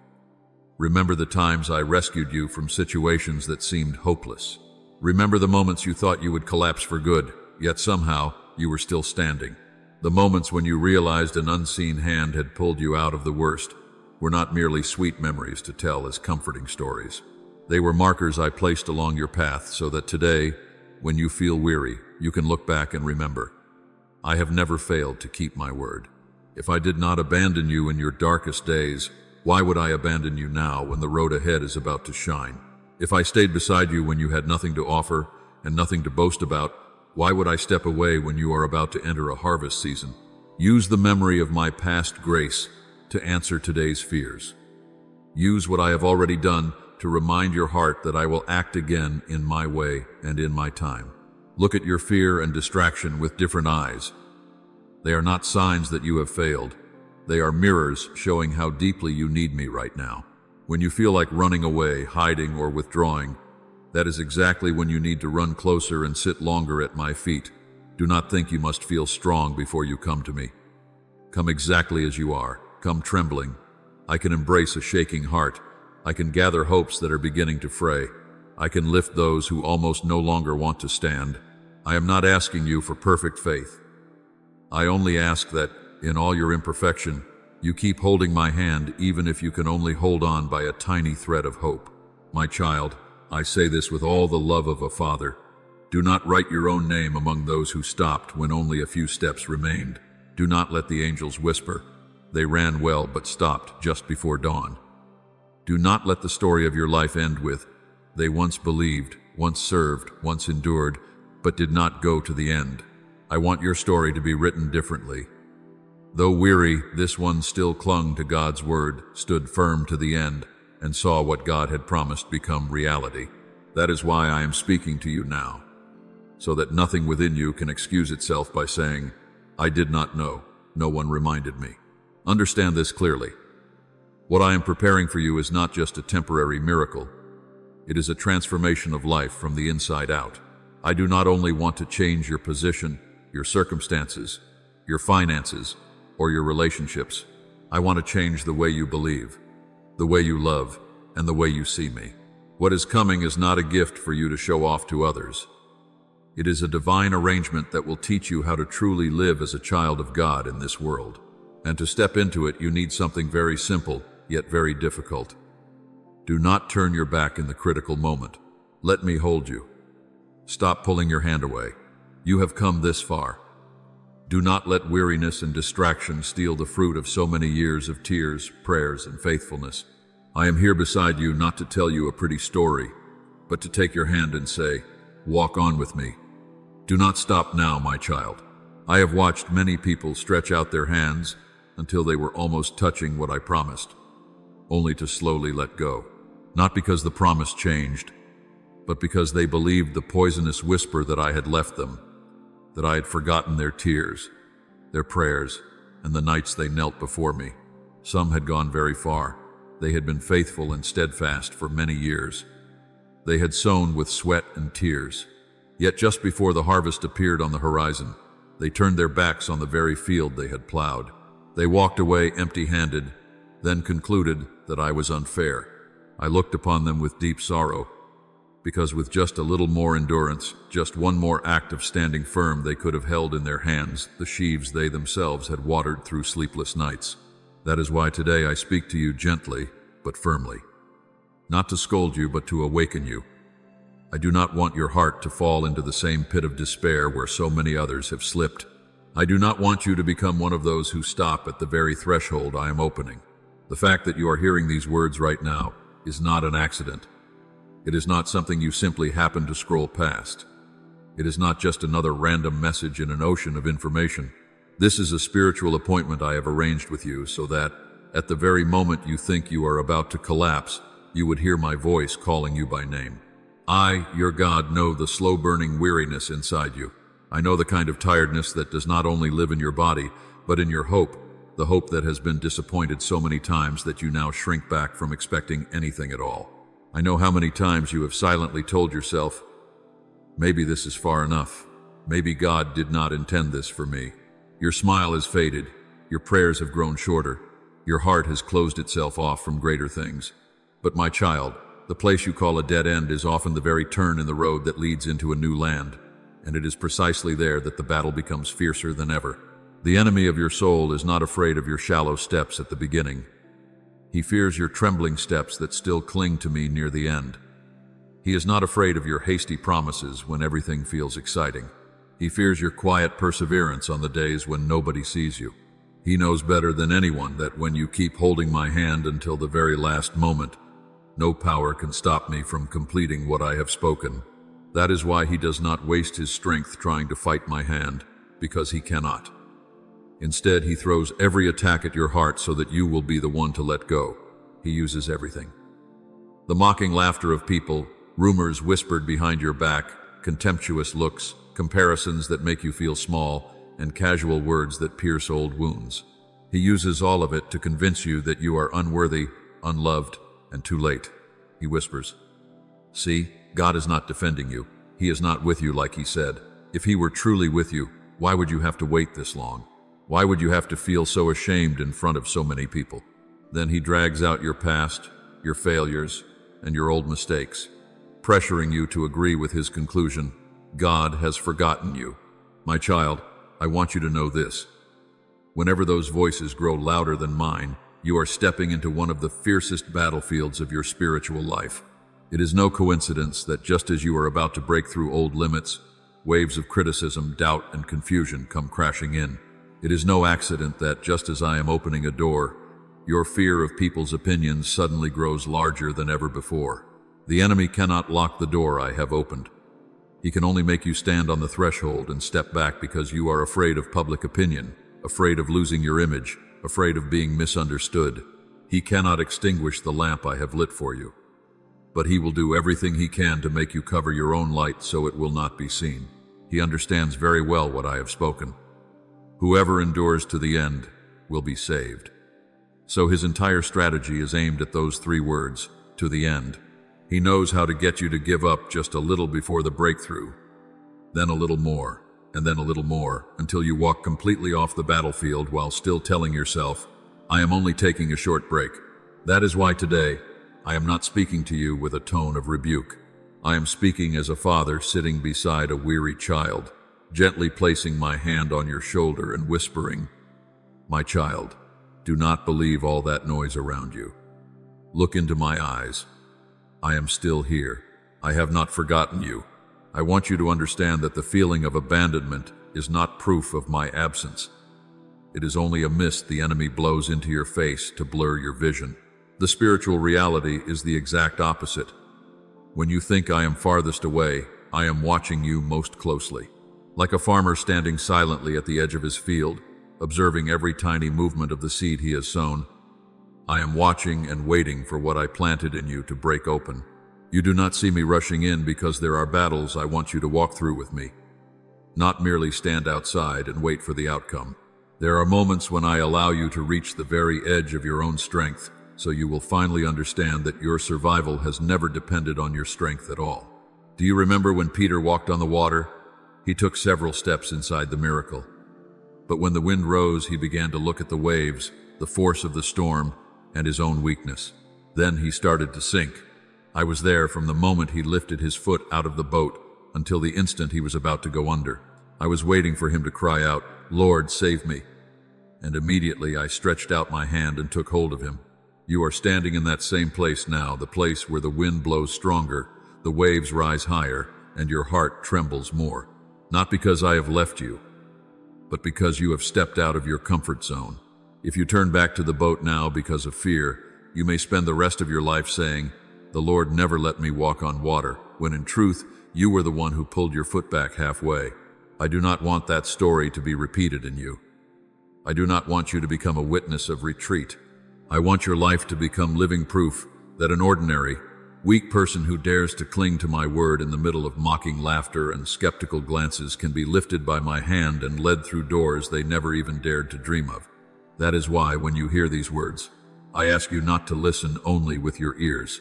Remember the times I rescued you from situations that seemed hopeless. Remember the moments you thought you would collapse for good, yet somehow you were still standing. The moments when you realized an unseen hand had pulled you out of the worst were not merely sweet memories to tell as comforting stories. They were markers I placed along your path so that today, when you feel weary, you can look back and remember, I have never failed to keep my word. If I did not abandon you in your darkest days, why would I abandon you now when the road ahead is about to shine? If I stayed beside you when you had nothing to offer and nothing to boast about, why would I step away when you are about to enter a harvest season? Use the memory of my past grace to answer today's fears. Use what I have already done to remind your heart that I will act again in my way and in my time. Look at your fear and distraction with different eyes. They are not signs that you have failed. They are mirrors showing how deeply you need me right now. When you feel like running away, hiding, or withdrawing, that is exactly when you need to run closer and sit longer at my feet. Do not think you must feel strong before you come to me. Come exactly as you are. Come trembling. I can embrace a shaking heart. I can gather hopes that are beginning to fray. I can lift those who almost no longer want to stand. I am not asking you for perfect faith. I only ask that, in all your imperfection, you keep holding my hand even if you can only hold on by a tiny thread of hope. My child, I say this with all the love of a father. Do not write your own name among those who stopped when only a few steps remained. Do not let the angels whisper, they ran well but stopped just before dawn. Do not let the story of your life end with, they once believed, once served, once endured, but did not go to the end. I want your story to be written differently. Though weary, this one still clung to God's word, stood firm to the end, and saw what God had promised become reality. That is why I am speaking to you now, so that nothing within you can excuse itself by saying, I did not know, no one reminded me. Understand this clearly. What I am preparing for you is not just a temporary miracle. It is a transformation of life from the inside out. I do not only want to change your position, your circumstances, your finances, or your relationships. I want to change the way you believe, the way you love, and the way you see me. What is coming is not a gift for you to show off to others. It is a divine arrangement that will teach you how to truly live as a child of God in this world. And to step into it, you need something very simple, yet very difficult. Do not turn your back in the critical moment. Let me hold you. Stop pulling your hand away. You have come this far. Do not let weariness and distraction steal the fruit of so many years of tears, prayers, and faithfulness. I am here beside you not to tell you a pretty story, but to take your hand and say, walk on with me. Do not stop now, my child. I have watched many people stretch out their hands until they were almost touching what I promised, only to slowly let go. Not because the promise changed, but because they believed the poisonous whisper that I had left them, that I had forgotten their tears, their prayers, and the nights they knelt before me. Some had gone very far. They had been faithful and steadfast for many years. They had sown with sweat and tears. Yet just before the harvest appeared on the horizon, they turned their backs on the very field they had plowed. They walked away empty-handed, then concluded that I was unfair. I looked upon them with deep sorrow, because with just a little more endurance, just one more act of standing firm, they could have held in their hands the sheaves they themselves had watered through sleepless nights. That is why today I speak to you gently, but firmly. Not to scold you, but to awaken you. I do not want your heart to fall into the same pit of despair where so many others have slipped. I do not want you to become one of those who stop at the very threshold I am opening. The fact that you are hearing these words right now is not an accident. It is not something you simply happen to scroll past. It is not just another random message in an ocean of information. This is a spiritual appointment I have arranged with you so that, at the very moment you think you are about to collapse, you would hear my voice calling you by name. I, your God, know the slow-burning weariness inside you. I know the kind of tiredness that does not only live in your body, but in your hope, the hope that has been disappointed so many times that you now shrink back from expecting anything at all. I know how many times you have silently told yourself, maybe this is far enough. Maybe God did not intend this for me. Your smile has faded. Your prayers have grown shorter. Your heart has closed itself off from greater things. But my child, the place you call a dead end is often the very turn in the road that leads into a new land, and it is precisely there that the battle becomes fiercer than ever. The enemy of your soul is not afraid of your shallow steps at the beginning. He fears your trembling steps that still cling to me near the end. He is not afraid of your hasty promises when everything feels exciting. He fears your quiet perseverance on the days when nobody sees you. He knows better than anyone that when you keep holding my hand until the very last moment, no power can stop me from completing what I have spoken. That is why he does not waste his strength trying to fight my hand, because he cannot. Instead, he throws every attack at your heart so that you will be the one to let go. He uses everything. The mocking laughter of people, rumors whispered behind your back, contemptuous looks, comparisons that make you feel small, and casual words that pierce old wounds. He uses all of it to convince you that you are unworthy, unloved, and too late. He whispers, "See, God is not defending you. He is not with you like he said. If he were truly with you, why would you have to wait this long? Why would you have to feel so ashamed in front of so many people?" Then he drags out your past, your failures, and your old mistakes, pressuring you to agree with his conclusion, "God has forgotten you." My child, I want you to know this. Whenever those voices grow louder than mine, you are stepping into one of the fiercest battlefields of your spiritual life. It is no coincidence that just as you are about to break through old limits, waves of criticism, doubt, and confusion come crashing in. It is no accident that just as I am opening a door, your fear of people's opinions suddenly grows larger than ever before. The enemy cannot lock the door I have opened. He can only make you stand on the threshold and step back because you are afraid of public opinion, afraid of losing your image, afraid of being misunderstood. He cannot extinguish the lamp I have lit for you. But he will do everything he can to make you cover your own light so it will not be seen. He understands very well what I have spoken. Whoever endures to the end will be saved. So his entire strategy is aimed at those three words, to the end. He knows how to get you to give up just a little before the breakthrough, then a little more, and then a little more, until you walk completely off the battlefield while still telling yourself, "I am only taking a short break." That is why today, I am not speaking to you with a tone of rebuke. I am speaking as a father sitting beside a weary child, gently placing my hand on your shoulder and whispering, "My child, do not believe all that noise around you. Look into my eyes. I am still here. I have not forgotten you. I want you to understand that the feeling of abandonment is not proof of my absence. It is only a mist the enemy blows into your face to blur your vision. The spiritual reality is the exact opposite. When you think I am farthest away, I am watching you most closely. Like a farmer standing silently at the edge of his field, observing every tiny movement of the seed he has sown, I am watching and waiting for what I planted in you to break open. You do not see me rushing in because there are battles I want you to walk through with me, not merely stand outside and wait for the outcome. There are moments when I allow you to reach the very edge of your own strength, so you will finally understand that your survival has never depended on your strength at all. Do you remember when Peter walked on the water? He took several steps inside the miracle. But when the wind rose, he began to look at the waves, the force of the storm, and his own weakness. Then he started to sink. I was there from the moment he lifted his foot out of the boat until the instant he was about to go under. I was waiting for him to cry out, "Lord, save me." And immediately I stretched out my hand and took hold of him. You are standing in that same place now, the place where the wind blows stronger, the waves rise higher, and your heart trembles more. Not because I have left you, but because you have stepped out of your comfort zone. If you turn back to the boat now because of fear, you may spend the rest of your life saying, "The Lord never let me walk on water," when in truth, you were the one who pulled your foot back halfway. I do not want that story to be repeated in you. I do not want you to become a witness of retreat. I want your life to become living proof that an ordinary, weak person who dares to cling to my word in the middle of mocking laughter and skeptical glances can be lifted by my hand and led through doors they never even dared to dream of. That is why, when you hear these words, I ask you not to listen only with your ears.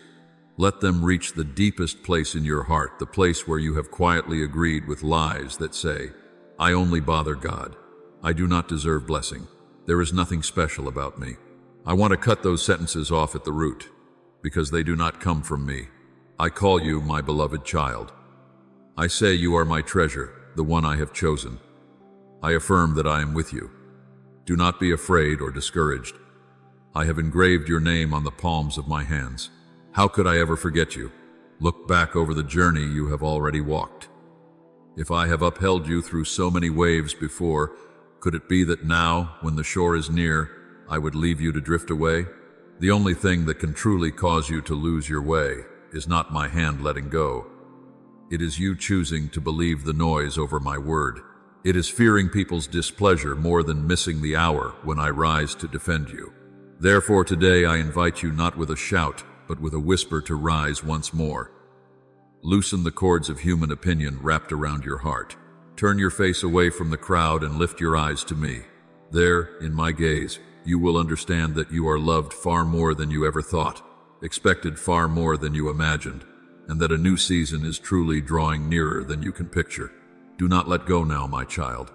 Let them reach the deepest place in your heart, the place where you have quietly agreed with lies that say, "I only bother God. I do not deserve blessing. There is nothing special about me." I want to cut those sentences off at the root, because they do not come from me. I call you my beloved child. I say you are my treasure, the one I have chosen. I affirm that I am with you. Do not be afraid or discouraged. I have engraved your name on the palms of my hands. How could I ever forget you? Look back over the journey you have already walked. If I have upheld you through so many waves before, could it be that now, when the shore is near, I would leave you to drift away? The only thing that can truly cause you to lose your way is not my hand letting go. It is you choosing to believe the noise over my word. It is fearing people's displeasure more than missing the hour when I rise to defend you. Therefore today I invite you not with a shout, but with a whisper to rise once more. Loosen the cords of human opinion wrapped around your heart. Turn your face away from the crowd and lift your eyes to me. There, in my gaze, you will understand that you are loved far more than you ever thought, expected far more than you imagined, and that a new season is truly drawing nearer than you can picture. Do not let go now, my child.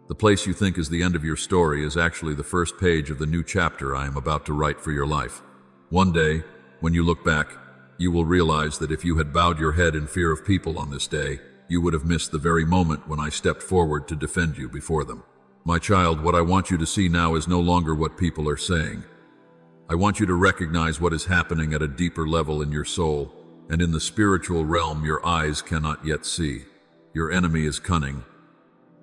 The place you think is the end of your story is actually the first page of the new chapter I am about to write for your life. One day, when you look back, you will realize that if you had bowed your head in fear of people on this day, you would have missed the very moment when I stepped forward to defend you before them. My child, what I want you to see now is no longer what people are saying. I want you to recognize what is happening at a deeper level in your soul, and in the spiritual realm your eyes cannot yet see. Your enemy is cunning.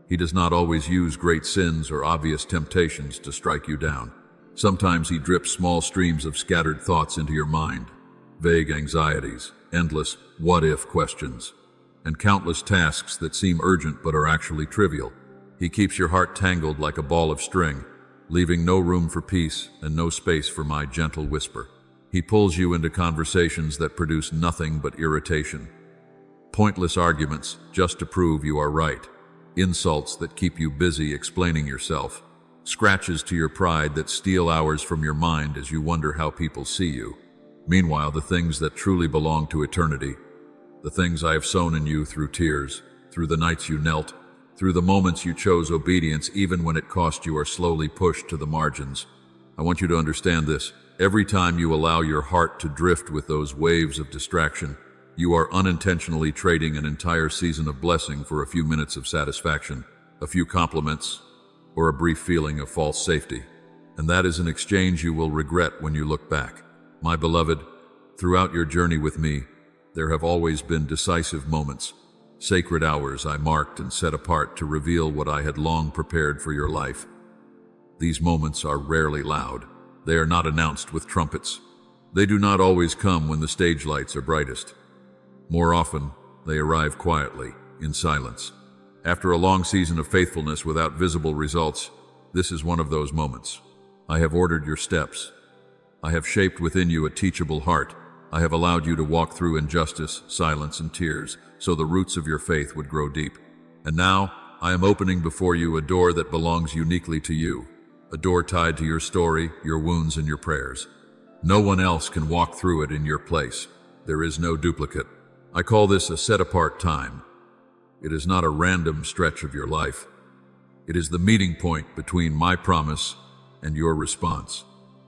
He does not always use great sins or obvious temptations to strike you down. Sometimes he drips small streams of scattered thoughts into your mind, vague anxieties, endless what-if questions, and countless tasks that seem urgent but are actually trivial. He keeps your heart tangled like a ball of string, leaving no room for peace and no space for my gentle whisper. He pulls you into conversations that produce nothing but irritation. Pointless arguments just to prove you are right. Insults that keep you busy explaining yourself. Scratches to your pride that steal hours from your mind as you wonder how people see you. Meanwhile, the things that truly belong to eternity, the things I have sown in you through tears, through the nights you knelt, through the moments you chose obedience even when it cost you, are slowly pushed to the margins. I want you to understand this. Every time you allow your heart to drift with those waves of distraction, you are unintentionally trading an entire season of blessing for a few minutes of satisfaction, a few compliments, or a brief feeling of false safety. And that is an exchange you will regret when you look back. My beloved, throughout your journey with me, there have always been decisive moments, sacred hours I marked and set apart to reveal what I had long prepared for your life. These moments are rarely loud. They are not announced with trumpets. They do not always come when the stage lights are brightest. More often, they arrive quietly, in silence. After a long season of faithfulness without visible results, this is one of those moments. I have ordered your steps. I have shaped within you a teachable heart. I have allowed you to walk through injustice, silence, and tears, so the roots of your faith would grow deep. And now, I am opening before you a door that belongs uniquely to you, a door tied to your story, your wounds, and your prayers. No one else can walk through it in your place. There is no duplicate. I call this a set-apart time. It is not a random stretch of your life. It is the meeting point between my promise and your response.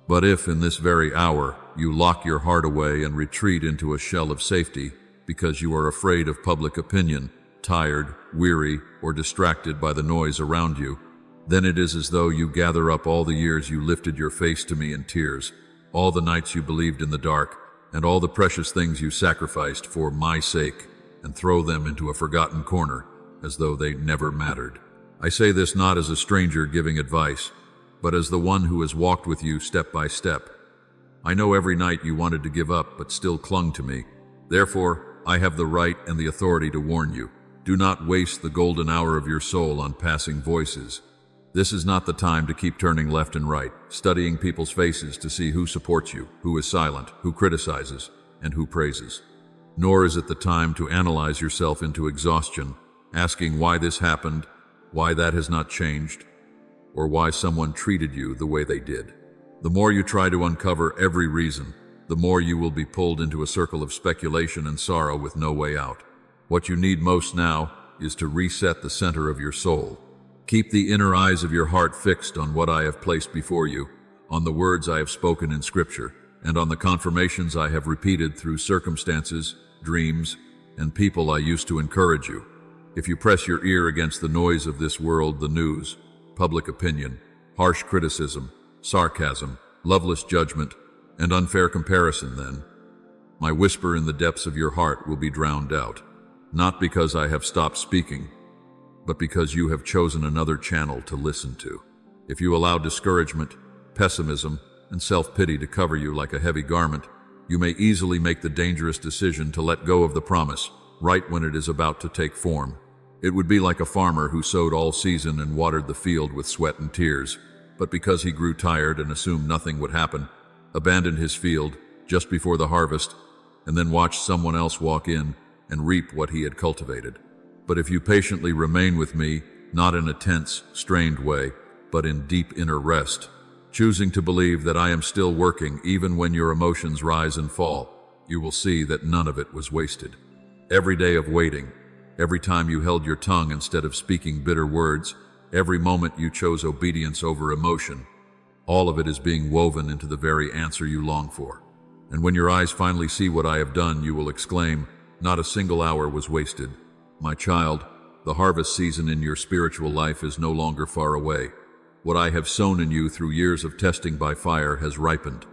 But if, in this very hour, you lock your heart away and retreat into a shell of safety because you are afraid of public opinion, tired, weary, or distracted by the noise around you, then it is as though you gather up all the years you lifted your face to me in tears, all the nights you believed in the dark, and all the precious things you sacrificed for my sake, and throw them into a forgotten corner as though they never mattered. I say this not as a stranger giving advice, but as the one who has walked with you step by step. I know every night you wanted to give up but still clung to me. Therefore, I have the right and the authority to warn you. Do not waste the golden hour of your soul on passing voices. This is not the time to keep turning left and right, studying people's faces to see who supports you, who is silent, who criticizes, and who praises. Nor is it the time to analyze yourself into exhaustion, asking why this happened, why that has not changed, or why someone treated you the way they did. The more you try to uncover every reason, the more you will be pulled into a circle of speculation and sorrow with no way out. What you need most now is to reset the center of your soul. Keep the inner eyes of your heart fixed on what I have placed before you, on the words I have spoken in Scripture, and on the confirmations I have repeated through circumstances, dreams, and people I used to encourage you. If you press your ear against the noise of this world, the news, public opinion, harsh criticism, sarcasm, loveless judgment, and unfair comparison, then my whisper in the depths of your heart will be drowned out. not because I have stopped speaking, but because you have chosen another channel to listen to. If you allow discouragement, pessimism, and self-pity to cover you like a heavy garment, you may easily make the dangerous decision to let go of the promise right when it is about to take form. It would be like a farmer who sowed all season and watered the field with sweat and tears, but because he grew tired and assumed nothing would happen, abandoned his field just before the harvest, and then watched someone else walk in and reap what he had cultivated. But if you patiently remain with me, not in a tense, strained way, but in deep inner rest, choosing to believe that I am still working even when your emotions rise and fall, you will see that none of it was wasted. Every day of waiting, every time you held your tongue instead of speaking bitter words, every moment you chose obedience over emotion, all of it is being woven into the very answer you long for. And when your eyes finally see what I have done, you will exclaim, "Not a single hour was wasted." My child, the harvest season in your spiritual life is no longer far away. What I have sown in you through years of testing by fire has ripened.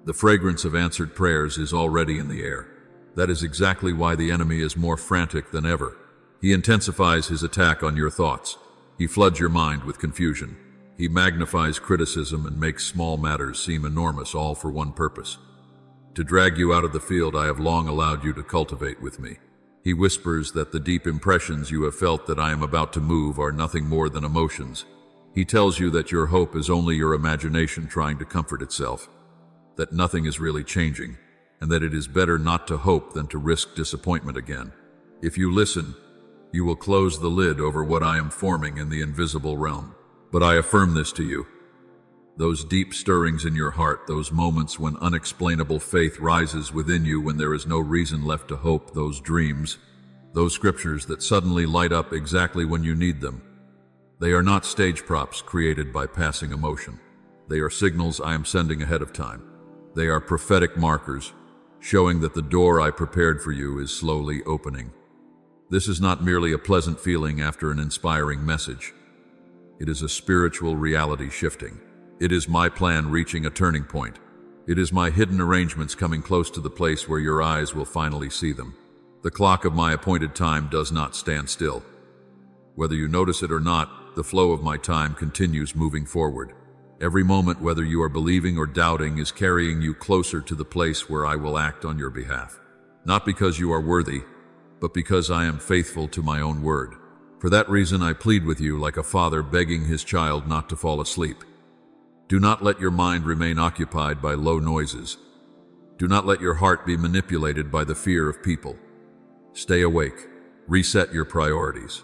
The fragrance of answered prayers is already in the air. That is exactly why the enemy is more frantic than ever. He intensifies his attack on your thoughts. He floods your mind with confusion. He magnifies criticism and makes small matters seem enormous, all for one purpose: to drag you out of the field I have long allowed you to cultivate with me. He whispers that the deep impressions you have felt that I am about to move are nothing more than emotions. He tells you that your hope is only your imagination trying to comfort itself, that nothing is really changing, and that it is better not to hope than to risk disappointment again. If you listen, you will close the lid over what I am forming in the invisible realm. But I affirm this to you. Those deep stirrings in your heart, those moments when unexplainable faith rises within you when there is no reason left to hope, those dreams, those scriptures that suddenly light up exactly when you need them, they are not stage props created by passing emotion. They are signals I am sending ahead of time. They are prophetic markers, showing that the door I prepared for you is slowly opening. This is not merely a pleasant feeling after an inspiring message. It is a spiritual reality shifting. It is my plan reaching a turning point. It is my hidden arrangements coming close to the place where your eyes will finally see them. The clock of my appointed time does not stand still. Whether you notice it or not, the flow of my time continues moving forward. Every moment, whether you are believing or doubting, is carrying you closer to the place where I will act on your behalf. Not because you are worthy, but because I am faithful to my own word. For that reason, I plead with you like a father begging his child not to fall asleep. Do not let your mind remain occupied by low noises. Do not let your heart be manipulated by the fear of people. Stay awake. Reset your priorities.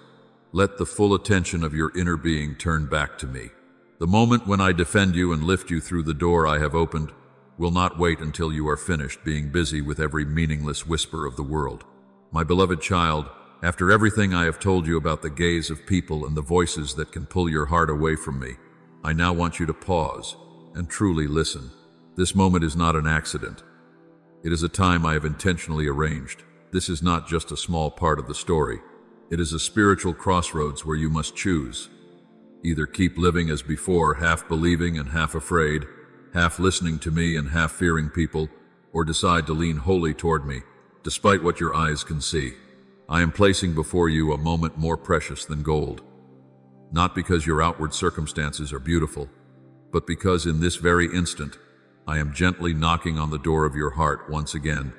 Let the full attention of your inner being turn back to me. The moment when I defend you and lift you through the door I have opened will not wait until you are finished being busy with every meaningless whisper of the world. My beloved child, after everything I have told you about the gaze of people and the voices that can pull your heart away from me, I now want you to pause and truly listen. This moment is not an accident. It is a time I have intentionally arranged. This is not just a small part of the story. It is a spiritual crossroads where you must choose. Either keep living as before, half believing and half afraid, half listening to me and half fearing people, or decide to lean wholly toward me, despite what your eyes can see. I am placing before you a moment more precious than gold. Not because your outward circumstances are beautiful, but because in this very instant, I am gently knocking on the door of your heart once again.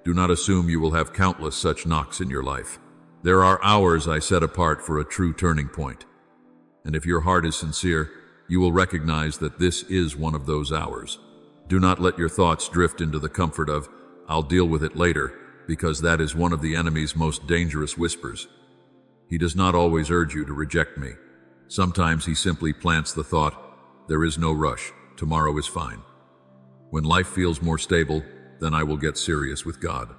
Do not assume you will have countless such knocks in your life. There are hours I set apart for a true turning point. And if your heart is sincere, you will recognize that this is one of those hours. Do not let your thoughts drift into the comfort of, "I'll deal with it later," because that is one of the enemy's most dangerous whispers. He does not always urge you to reject me. Sometimes he simply plants the thought, "There is no rush, tomorrow is fine." When life feels more stable, then I will get serious with God.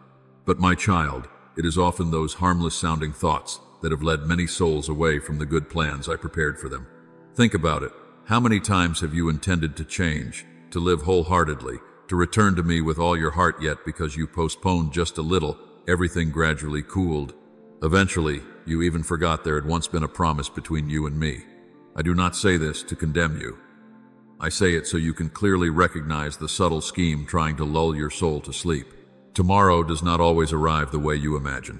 But my child, it is often those harmless-sounding thoughts that have led many souls away from the good plans I prepared for them. Think about it. How many times have you intended to change, to live wholeheartedly, to return to me with all your heart, yet because you postponed just a little, everything gradually cooled? Eventually, you even forgot there had once been a promise between you and me. I do not say this to condemn you. I say it so you can clearly recognize the subtle scheme trying to lull your soul to sleep. Tomorrow does not always arrive the way you imagine.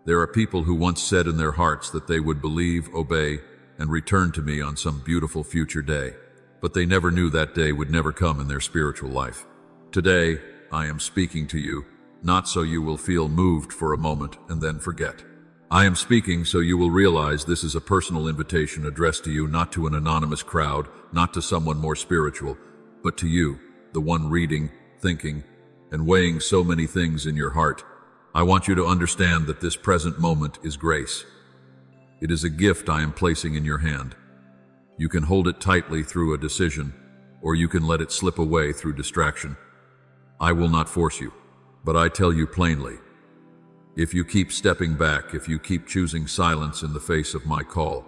There are people who once said in their hearts that they would believe, obey, and return to me on some beautiful future day, but they never knew that day would never come in their spiritual life. Today, I am speaking to you, not so you will feel moved for a moment and then forget. I am speaking so you will realize this is a personal invitation addressed to you, not to an anonymous crowd, not to someone more spiritual, but to you, the one reading, thinking, and weighing so many things in your heart. I want you to understand that this present moment is grace. It is a gift I am placing in your hand. You can hold it tightly through a decision, or you can let it slip away through distraction. I will not force you, but I tell you plainly, if you keep stepping back, if you keep choosing silence in the face of my call,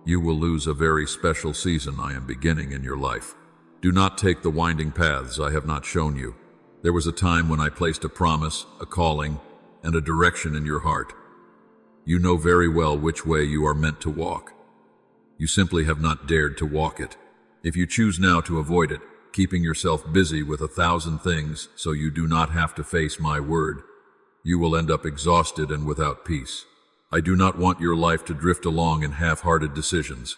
you will lose a very special season I am beginning in your life. Do not take the winding paths I have not shown you. There was a time when I placed a promise, a calling, and a direction in your heart. You know very well which way you are meant to walk. You simply have not dared to walk it. If you choose now to avoid it, keeping yourself busy with 1,000 things so you do not have to face my word, you will end up exhausted and without peace. I do not want your life to drift along in half-hearted decisions.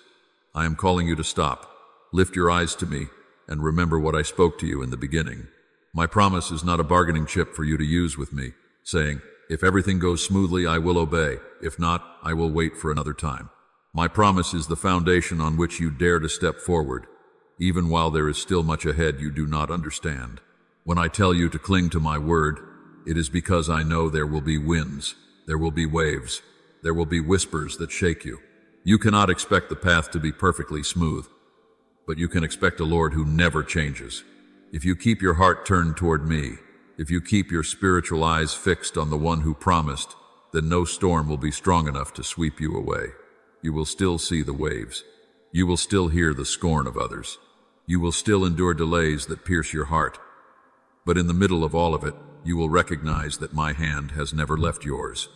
I am calling you to stop. Lift your eyes to me and remember what I spoke to you in the beginning. My promise is not a bargaining chip for you to use with me, saying, if everything goes smoothly, I will obey. If not, I will wait for another time. My promise is the foundation on which you dare to step forward, even while there is still much ahead you do not understand. When I tell you to cling to my word, it is because I know there will be winds, there will be waves, there will be whispers that shake you. You cannot expect the path to be perfectly smooth, but you can expect a Lord who never changes. If you keep your heart turned toward me, if you keep your spiritual eyes fixed on the one who promised, then no storm will be strong enough to sweep you away. You will still see the waves. You will still hear the scorn of others. You will still endure delays that pierce your heart. But in the middle of all of it, you will recognize that my hand has never left yours.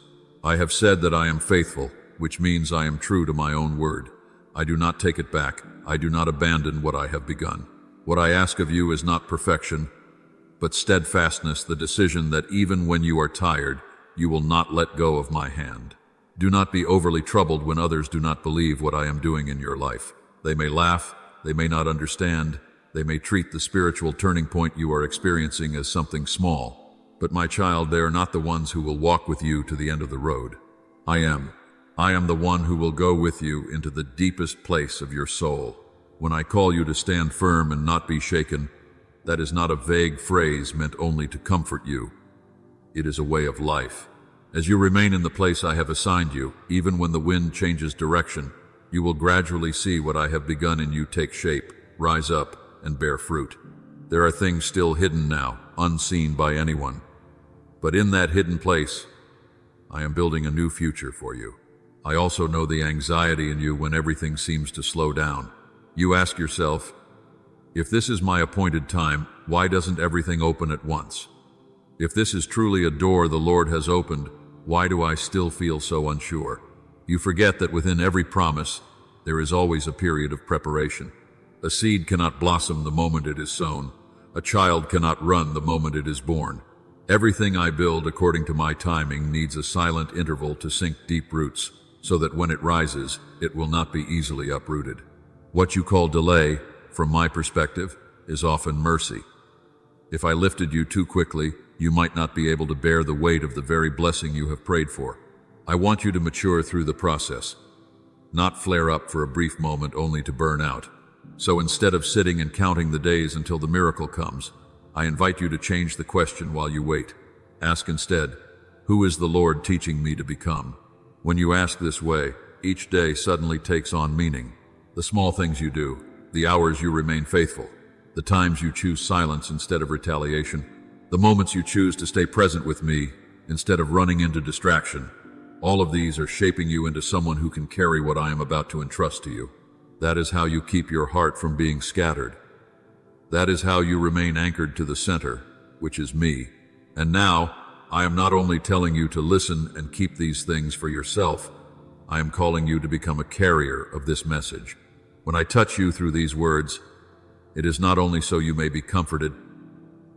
I have said that I am faithful, which means I am true to my own word. I do not take it back. I do not abandon what I have begun. What I ask of you is not perfection, but steadfastness, the decision that even when you are tired, you will not let go of my hand. Do not be overly troubled when others do not believe what I am doing in your life. They may laugh, they may not understand, they may treat the spiritual turning point you are experiencing as something small. But my child, they are not the ones who will walk with you to the end of the road. I am the one who will go with you into the deepest place of your soul. When I call you to stand firm and not be shaken, that is not a vague phrase meant only to comfort you. It is a way of life. As you remain in the place I have assigned you, even when the wind changes direction, you will gradually see what I have begun in you take shape, rise up, and bear fruit. There are things still hidden now, unseen by anyone. But in that hidden place, I am building a new future for you. I also know the anxiety in you when everything seems to slow down. You ask yourself, if this is my appointed time, why doesn't everything open at once? If this is truly a door the Lord has opened, why do I still feel so unsure? You forget that within every promise, there is always a period of preparation. A seed cannot blossom the moment it is sown. A child cannot run the moment it is born. Everything I build according to my timing needs a silent interval to sink deep roots, so that when it rises, it will not be easily uprooted. What you call delay, from my perspective, is often mercy. If I lifted you too quickly, you might not be able to bear the weight of the very blessing you have prayed for. I want you to mature through the process, not flare up for a brief moment only to burn out. So instead of sitting and counting the days until the miracle comes, I invite you to change the question while you wait. Ask instead, who is the Lord teaching me to become? When you ask this way, each day suddenly takes on meaning. The small things you do, the hours you remain faithful, the times you choose silence instead of retaliation, the moments you choose to stay present with me instead of running into distraction, all of these are shaping you into someone who can carry what I am about to entrust to you. That is how you keep your heart from being scattered. That is how you remain anchored to the center, which is me. And now, I am not only telling you to listen and keep these things for yourself, I am calling you to become a carrier of this message. When I touch you through these words, it is not only so you may be comforted,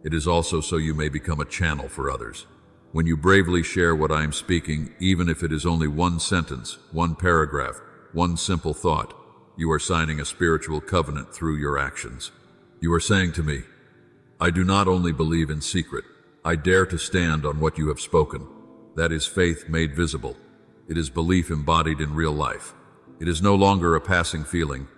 it is also so you may become a channel for others. When you bravely share what I am speaking, even if it is only one sentence, one paragraph, one simple thought, you are signing a spiritual covenant through your actions. You are saying to me, I do not only believe in secret, I dare to stand on what you have spoken. That is faith made visible. It is belief embodied in real life. It is no longer a passing feeling,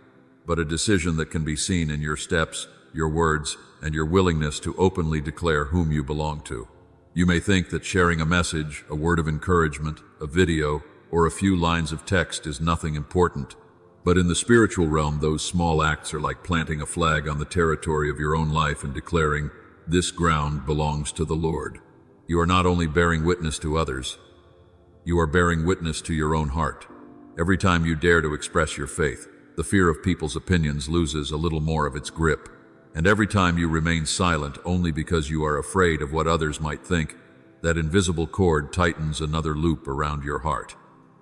but a decision that can be seen in your steps, your words, and your willingness to openly declare whom you belong to. You may think that sharing a message, a word of encouragement, a video, or a few lines of text is nothing important, but in the spiritual realm, those small acts are like planting a flag on the territory of your own life and declaring, this ground belongs to the Lord. You are not only bearing witness to others, you are bearing witness to your own heart. Every time you dare to express your faith, the fear of people's opinions loses a little more of its grip. And every time you remain silent only because you are afraid of what others might think, that invisible cord tightens another loop around your heart.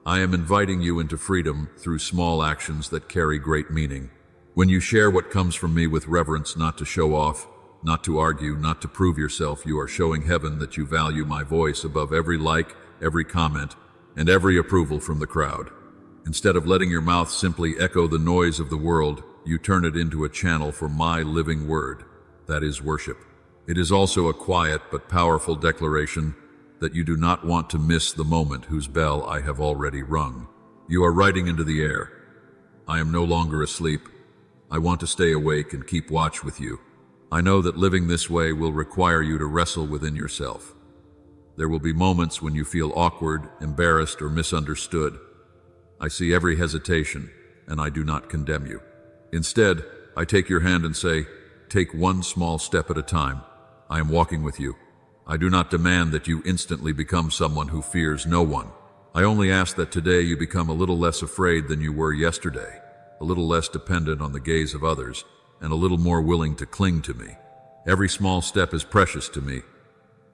I am inviting you into freedom through small actions that carry great meaning. When you share what comes from me with reverence, not to show off, not to argue, not to prove yourself, you are showing heaven that you value my voice above every like, every comment, and every approval from the crowd. Instead of letting your mouth simply echo the noise of the world, you turn it into a channel for my living word. That is worship. It is also a quiet but powerful declaration that you do not want to miss the moment whose bell I have already rung. You are writing into the air. I am no longer asleep. I want to stay awake and keep watch with you. I know that living this way will require you to wrestle within yourself. There will be moments when you feel awkward, embarrassed, or misunderstood. I see every hesitation, and I do not condemn you. Instead, I take your hand and say, take one small step at a time. I am walking with you. I do not demand that you instantly become someone who fears no one. I only ask that today you become a little less afraid than you were yesterday, a little less dependent on the gaze of others, and a little more willing to cling to me. Every small step is precious to me,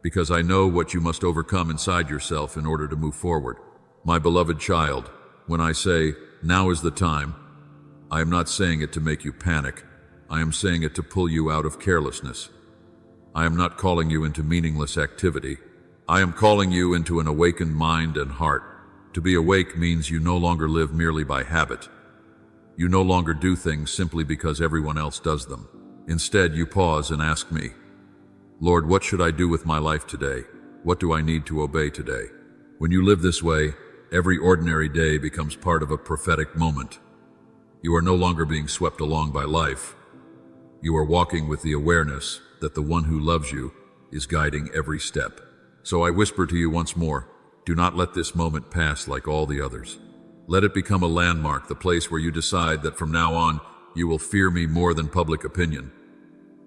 because I know what you must overcome inside yourself in order to move forward. My beloved child, when I say, now is the time, I am not saying it to make you panic. I am saying it to pull you out of carelessness. I am not calling you into meaningless activity. I am calling you into an awakened mind and heart. To be awake means you no longer live merely by habit. You no longer do things simply because everyone else does them. Instead, you pause and ask me, Lord, what should I do with my life today? What do I need to obey today? When you live this way, every ordinary day becomes part of a prophetic moment. You are no longer being swept along by life. You are walking with the awareness that the one who loves you is guiding every step. So I whisper to you once more, do not let this moment pass like all the others. Let it become a landmark, the place where you decide that from now on, you will fear me more than public opinion.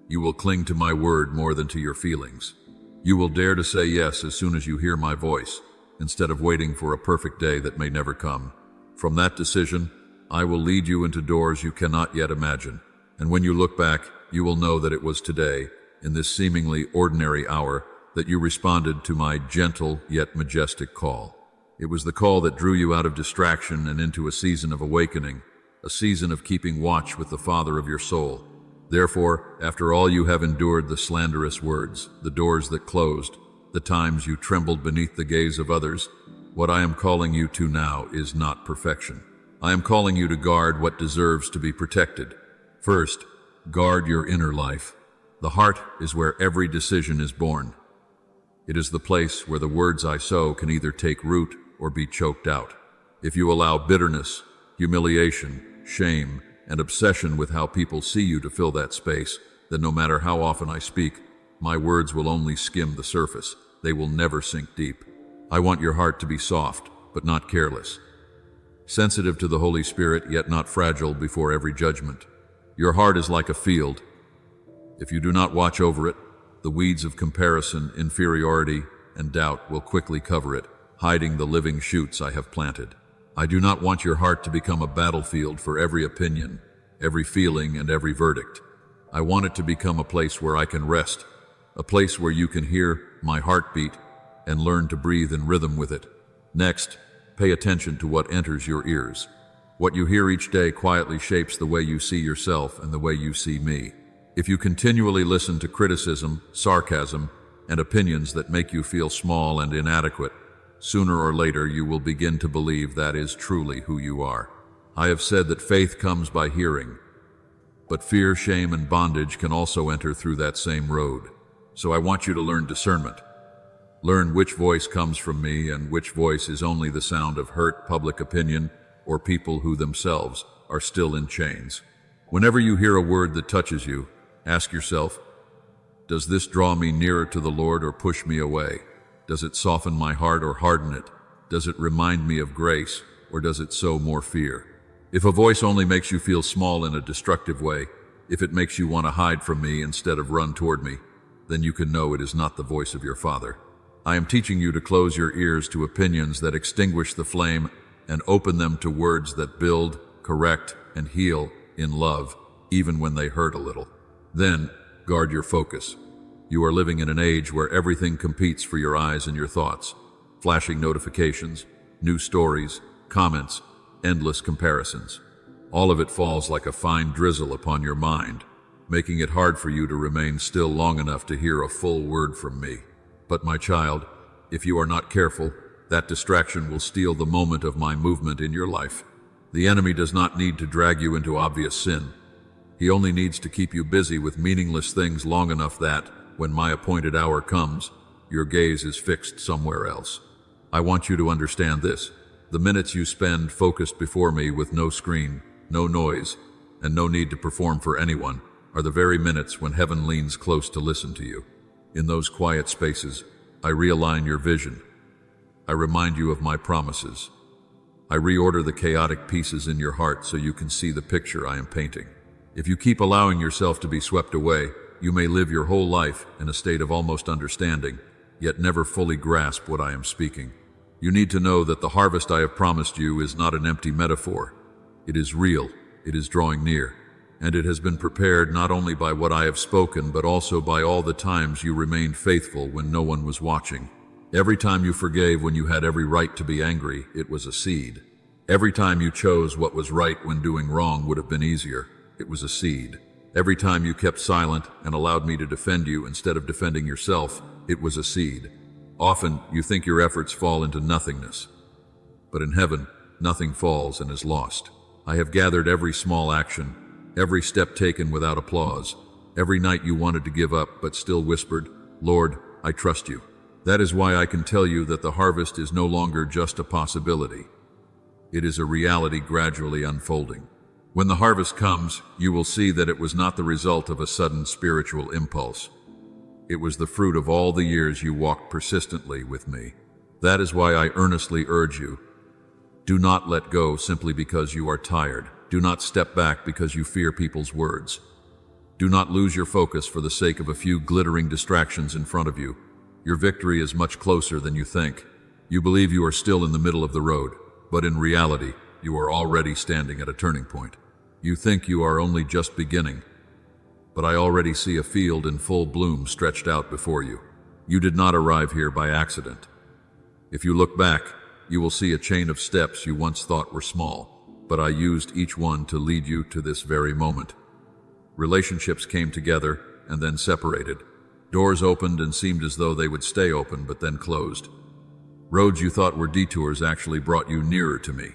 You will cling to my word more than to your feelings. You will dare to say yes as soon as you hear my voice, instead of waiting for a perfect day that may never come. From that decision, I will lead you into doors you cannot yet imagine. And when you look back, you will know that it was today, in this seemingly ordinary hour, that you responded to my gentle yet majestic call. It was the call that drew you out of distraction and into a season of awakening, a season of keeping watch with the Father of your soul. Therefore, after all you have endured the slanderous words, the doors that closed, the times you trembled beneath the gaze of others, what I am calling you to now is not perfection. I am calling you to guard what deserves to be protected. First, guard your inner life. The heart is where every decision is born. It is the place where the words I sow can either take root or be choked out. If you allow bitterness, humiliation, shame, and obsession with how people see you to fill that space, then no matter how often I speak, my words will only skim the surface. They will never sink deep. I want your heart to be soft, but not careless. Sensitive to the Holy Spirit, yet not fragile before every judgment. Your heart is like a field. If you do not watch over it, the weeds of comparison, inferiority, and doubt will quickly cover it, hiding the living shoots I have planted. I do not want your heart to become a battlefield for every opinion, every feeling, and every verdict. I want it to become a place where I can rest, a place where you can hear my heartbeat and learn to breathe in rhythm with it. Next, pay attention to what enters your ears. What you hear each day quietly shapes the way you see yourself and the way you see me. If you continually listen to criticism, sarcasm, and opinions that make you feel small and inadequate, sooner or later you will begin to believe that is truly who you are. I have said that faith comes by hearing, but fear, shame, and bondage can also enter through that same road. So I want you to learn discernment. Learn which voice comes from me and which voice is only the sound of hurt public opinion or people who themselves are still in chains. Whenever you hear a word that touches you, ask yourself, does this draw me nearer to the Lord or push me away? Does it soften my heart or harden it? Does it remind me of grace or does it sow more fear? If a voice only makes you feel small in a destructive way, if it makes you want to hide from me instead of run toward me, then you can know it is not the voice of your Father. I am teaching you to close your ears to opinions that extinguish the flame and open them to words that build, correct, and heal in love, even when they hurt a little. Then, guard your focus. You are living in an age where everything competes for your eyes and your thoughts. Flashing notifications, new stories, comments, endless comparisons. All of it falls like a fine drizzle upon your mind, making it hard for you to remain still long enough to hear a full word from me. But my child, if you are not careful, that distraction will steal the moment of my movement in your life. The enemy does not need to drag you into obvious sin. He only needs to keep you busy with meaningless things long enough that, when my appointed hour comes, your gaze is fixed somewhere else. I want you to understand this. The minutes you spend focused before me with no screen, no noise, and no need to perform for anyone are the very minutes when heaven leans close to listen to you. In those quiet spaces, I realign your vision. I remind you of my promises. I reorder the chaotic pieces in your heart so you can see the picture I am painting. If you keep allowing yourself to be swept away, you may live your whole life in a state of almost understanding, yet never fully grasp what I am speaking. You need to know that the harvest I have promised you is not an empty metaphor. It is real, it is drawing near, and it has been prepared not only by what I have spoken, but also by all the times you remained faithful when no one was watching. Every time you forgave when you had every right to be angry, it was a seed. Every time you chose what was right when doing wrong would have been easier, it was a seed. Every time you kept silent and allowed me to defend you instead of defending yourself, it was a seed. Often, you think your efforts fall into nothingness. But in heaven, nothing falls and is lost. I have gathered every small action, every step taken without applause, every night you wanted to give up but still whispered, Lord, I trust you. That is why I can tell you that the harvest is no longer just a possibility. It is a reality gradually unfolding. When the harvest comes, you will see that it was not the result of a sudden spiritual impulse. It was the fruit of all the years you walked persistently with me. That is why I earnestly urge you, do not let go simply because you are tired. Do not step back because you fear people's words. Do not lose your focus for the sake of a few glittering distractions in front of you. Your victory is much closer than you think. You believe you are still in the middle of the road, but in reality, you are already standing at a turning point. You think you are only just beginning, but I already see a field in full bloom stretched out before you. You did not arrive here by accident. If you look back, you will see a chain of steps you once thought were small, but I used each one to lead you to this very moment. Relationships came together and then separated. Doors opened and seemed as though they would stay open but then closed. Roads you thought were detours actually brought you nearer to me.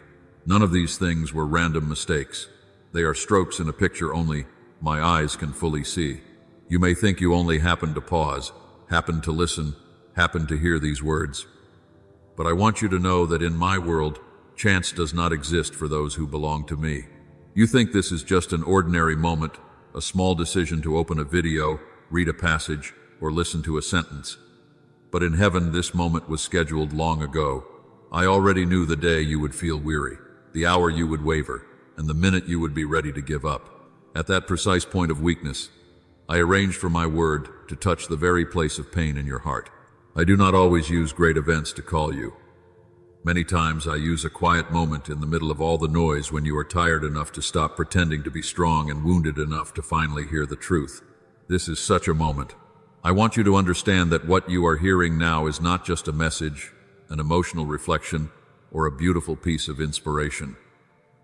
None of these things were random mistakes. They are strokes in a picture only my eyes can fully see. You may think you only happened to pause, happened to listen, happened to hear these words. But I want you to know that in my world, chance does not exist for those who belong to me. You think this is just an ordinary moment, a small decision to open a video, read a passage, or listen to a sentence. But in heaven, this moment was scheduled long ago. I already knew the day you would feel weary, the hour you would waver, and the minute you would be ready to give up. At that precise point of weakness, I arranged for my word to touch the very place of pain in your heart. I do not always use great events to call you. Many times I use a quiet moment in the middle of all the noise when you are tired enough to stop pretending to be strong and wounded enough to finally hear the truth. This is such a moment. I want you to understand that what you are hearing now is not just a message, an emotional reflection, or a beautiful piece of inspiration.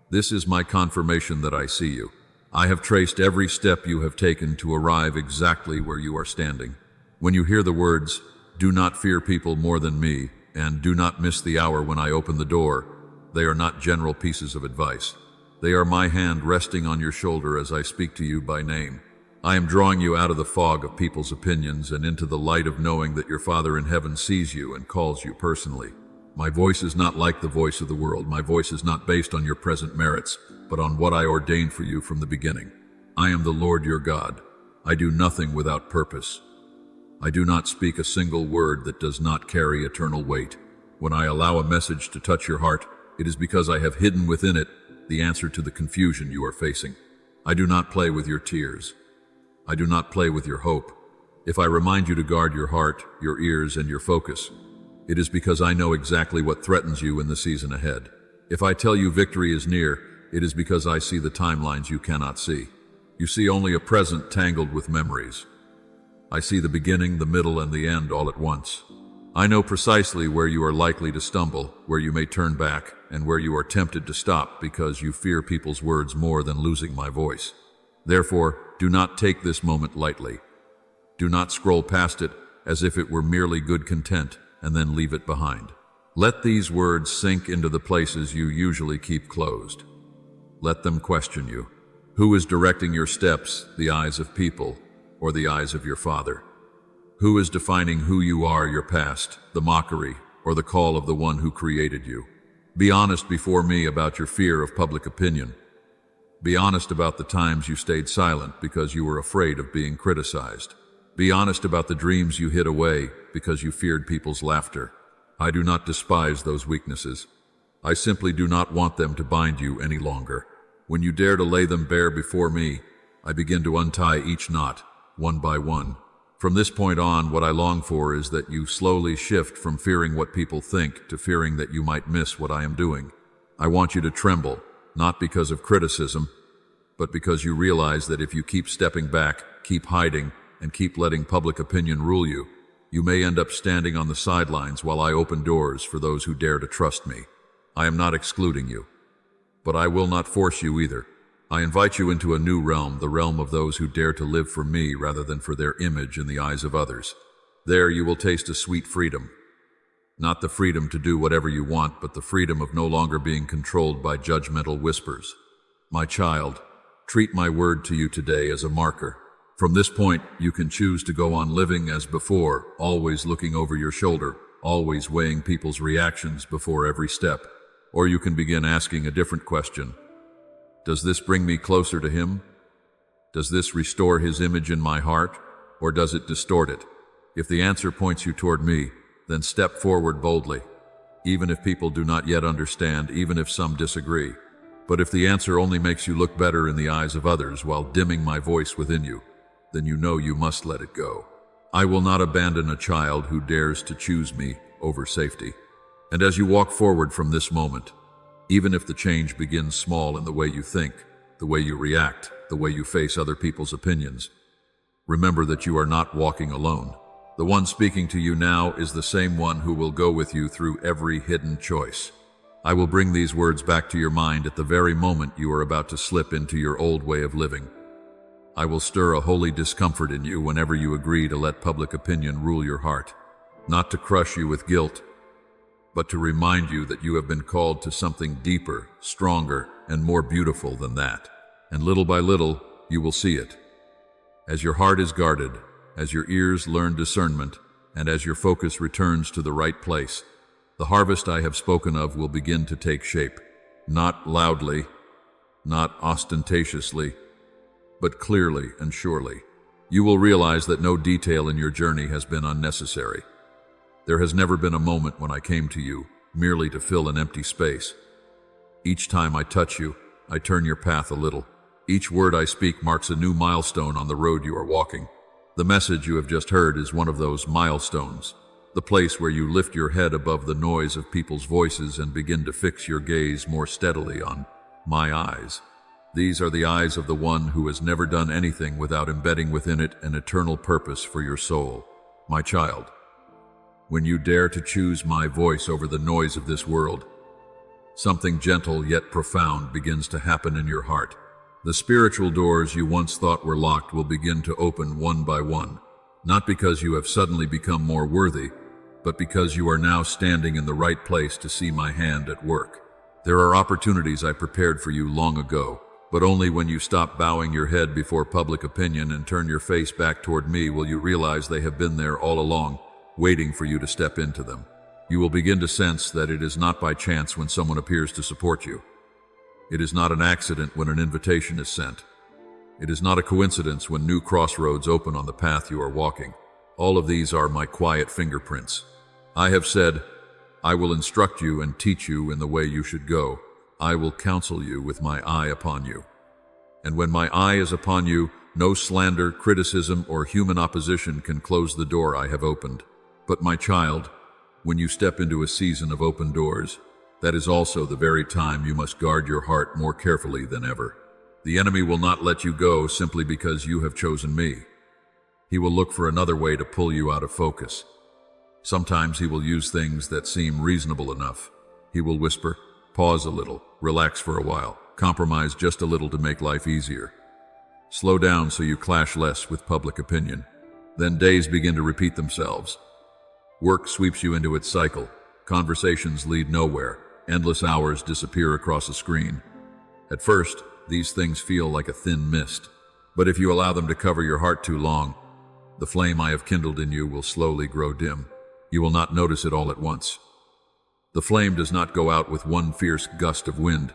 This is my confirmation that I see you. I have traced every step you have taken to arrive exactly where you are standing. When you hear the words, "Do not fear people more than me," and "Do not miss the hour when I open the door," they are not general pieces of advice. They are my hand resting on your shoulder as I speak to you by name. I am drawing you out of the fog of people's opinions and into the light of knowing that your Father in heaven sees you and calls you personally. My voice is not like the voice of the world. My voice is not based on your present merits, but on what I ordained for you from the beginning. I am the Lord your God. I do nothing without purpose. I do not speak a single word that does not carry eternal weight. When I allow a message to touch your heart, it is because I have hidden within it the answer to the confusion you are facing. I do not play with your tears. I do not play with your hope. If I remind you to guard your heart, your ears, and your focus, it is because I know exactly what threatens you in the season ahead. If I tell you victory is near, it is because I see the timelines you cannot see. You see only a present tangled with memories. I see the beginning, the middle, and the end all at once. I know precisely where you are likely to stumble, where you may turn back, and where you are tempted to stop because you fear people's words more than losing my voice. Therefore, do not take this moment lightly. Do not scroll past it as if it were merely good content and then leave it behind. Let these words sink into the places you usually keep closed. Let them question you. Who is directing your steps, the eyes of people, or the eyes of your Father? Who is defining who you are, your past, the mockery, or the call of the one who created you? Be honest before me about your fear of public opinion. Be honest about the times you stayed silent because you were afraid of being criticized. Be honest about the dreams you hid away because you feared people's laughter. I do not despise those weaknesses. I simply do not want them to bind you any longer. When you dare to lay them bare before me, I begin to untie each knot, one by one. From this point on, what I long for is that you slowly shift from fearing what people think to fearing that you might miss what I am doing. I want you to tremble, not because of criticism, but because you realize that if you keep stepping back, keep hiding, and keep letting public opinion rule you, you may end up standing on the sidelines while I open doors for those who dare to trust me. I am not excluding you, but I will not force you either. I invite you into a new realm, the realm of those who dare to live for me rather than for their image in the eyes of others. There you will taste a sweet freedom. Not the freedom to do whatever you want, but the freedom of no longer being controlled by judgmental whispers. My child, treat my word to you today as a marker. From this point, you can choose to go on living as before, always looking over your shoulder, always weighing people's reactions before every step. Or you can begin asking a different question. Does this bring me closer to Him? Does this restore His image in my heart, or does it distort it? If the answer points you toward me, then step forward boldly, even if people do not yet understand, even if some disagree. But if the answer only makes you look better in the eyes of others while dimming my voice within you, then you know you must let it go. I will not abandon a child who dares to choose me over safety. And as you walk forward from this moment, even if the change begins small in the way you think, the way you react, the way you face other people's opinions, remember that you are not walking alone. The one speaking to you now is the same one who will go with you through every hidden choice. I will bring these words back to your mind at the very moment you are about to slip into your old way of living. I will stir a holy discomfort in you whenever you agree to let public opinion rule your heart, not to crush you with guilt, but to remind you that you have been called to something deeper, stronger, and more beautiful than that. And little by little, you will see it. As your heart is guarded, as your ears learn discernment, and as your focus returns to the right place, the harvest I have spoken of will begin to take shape. Not loudly, not ostentatiously, but clearly and surely. You will realize that no detail in your journey has been unnecessary. There has never been a moment when I came to you merely to fill an empty space. Each time I touch you, I turn your path a little. Each word I speak marks a new milestone on the road you are walking. The message you have just heard is one of those milestones, the place where you lift your head above the noise of people's voices and begin to fix your gaze more steadily on my eyes. These are the eyes of the one who has never done anything without embedding within it an eternal purpose for your soul. My child, when you dare to choose my voice over the noise of this world, something gentle yet profound begins to happen in your heart. The spiritual doors you once thought were locked will begin to open one by one. not because you have suddenly become more worthy, but because you are now standing in the right place to see my hand at work. There are opportunities I prepared for you long ago, but only when you stop bowing your head before public opinion and turn your face back toward me will you realize they have been there all along, waiting for you to step into them. You will begin to sense that it is not by chance when someone appears to support you. It is not an accident when an invitation is sent. It is not a coincidence when new crossroads open on the path you are walking. All of these are my quiet fingerprints. I have said, I will instruct you and teach you in the way you should go. I will counsel you with my eye upon you. And when my eye is upon you, no slander, criticism, or human opposition can close the door I have opened. But my child, when you step into a season of open doors, that is also the very time you must guard your heart more carefully than ever. The enemy will not let you go simply because you have chosen me. He will look for another way to pull you out of focus. Sometimes he will use things that seem reasonable enough. He will whisper, pause a little, relax for a while, compromise just a little to make life easier. Slow down so you clash less with public opinion. Then days begin to repeat themselves. Work sweeps you into its cycle. Conversations lead nowhere. Endless hours disappear across a screen. At first, these things feel like a thin mist. But if you allow them to cover your heart too long, the flame I have kindled in you will slowly grow dim. You will not notice it all at once. The flame does not go out with one fierce gust of wind,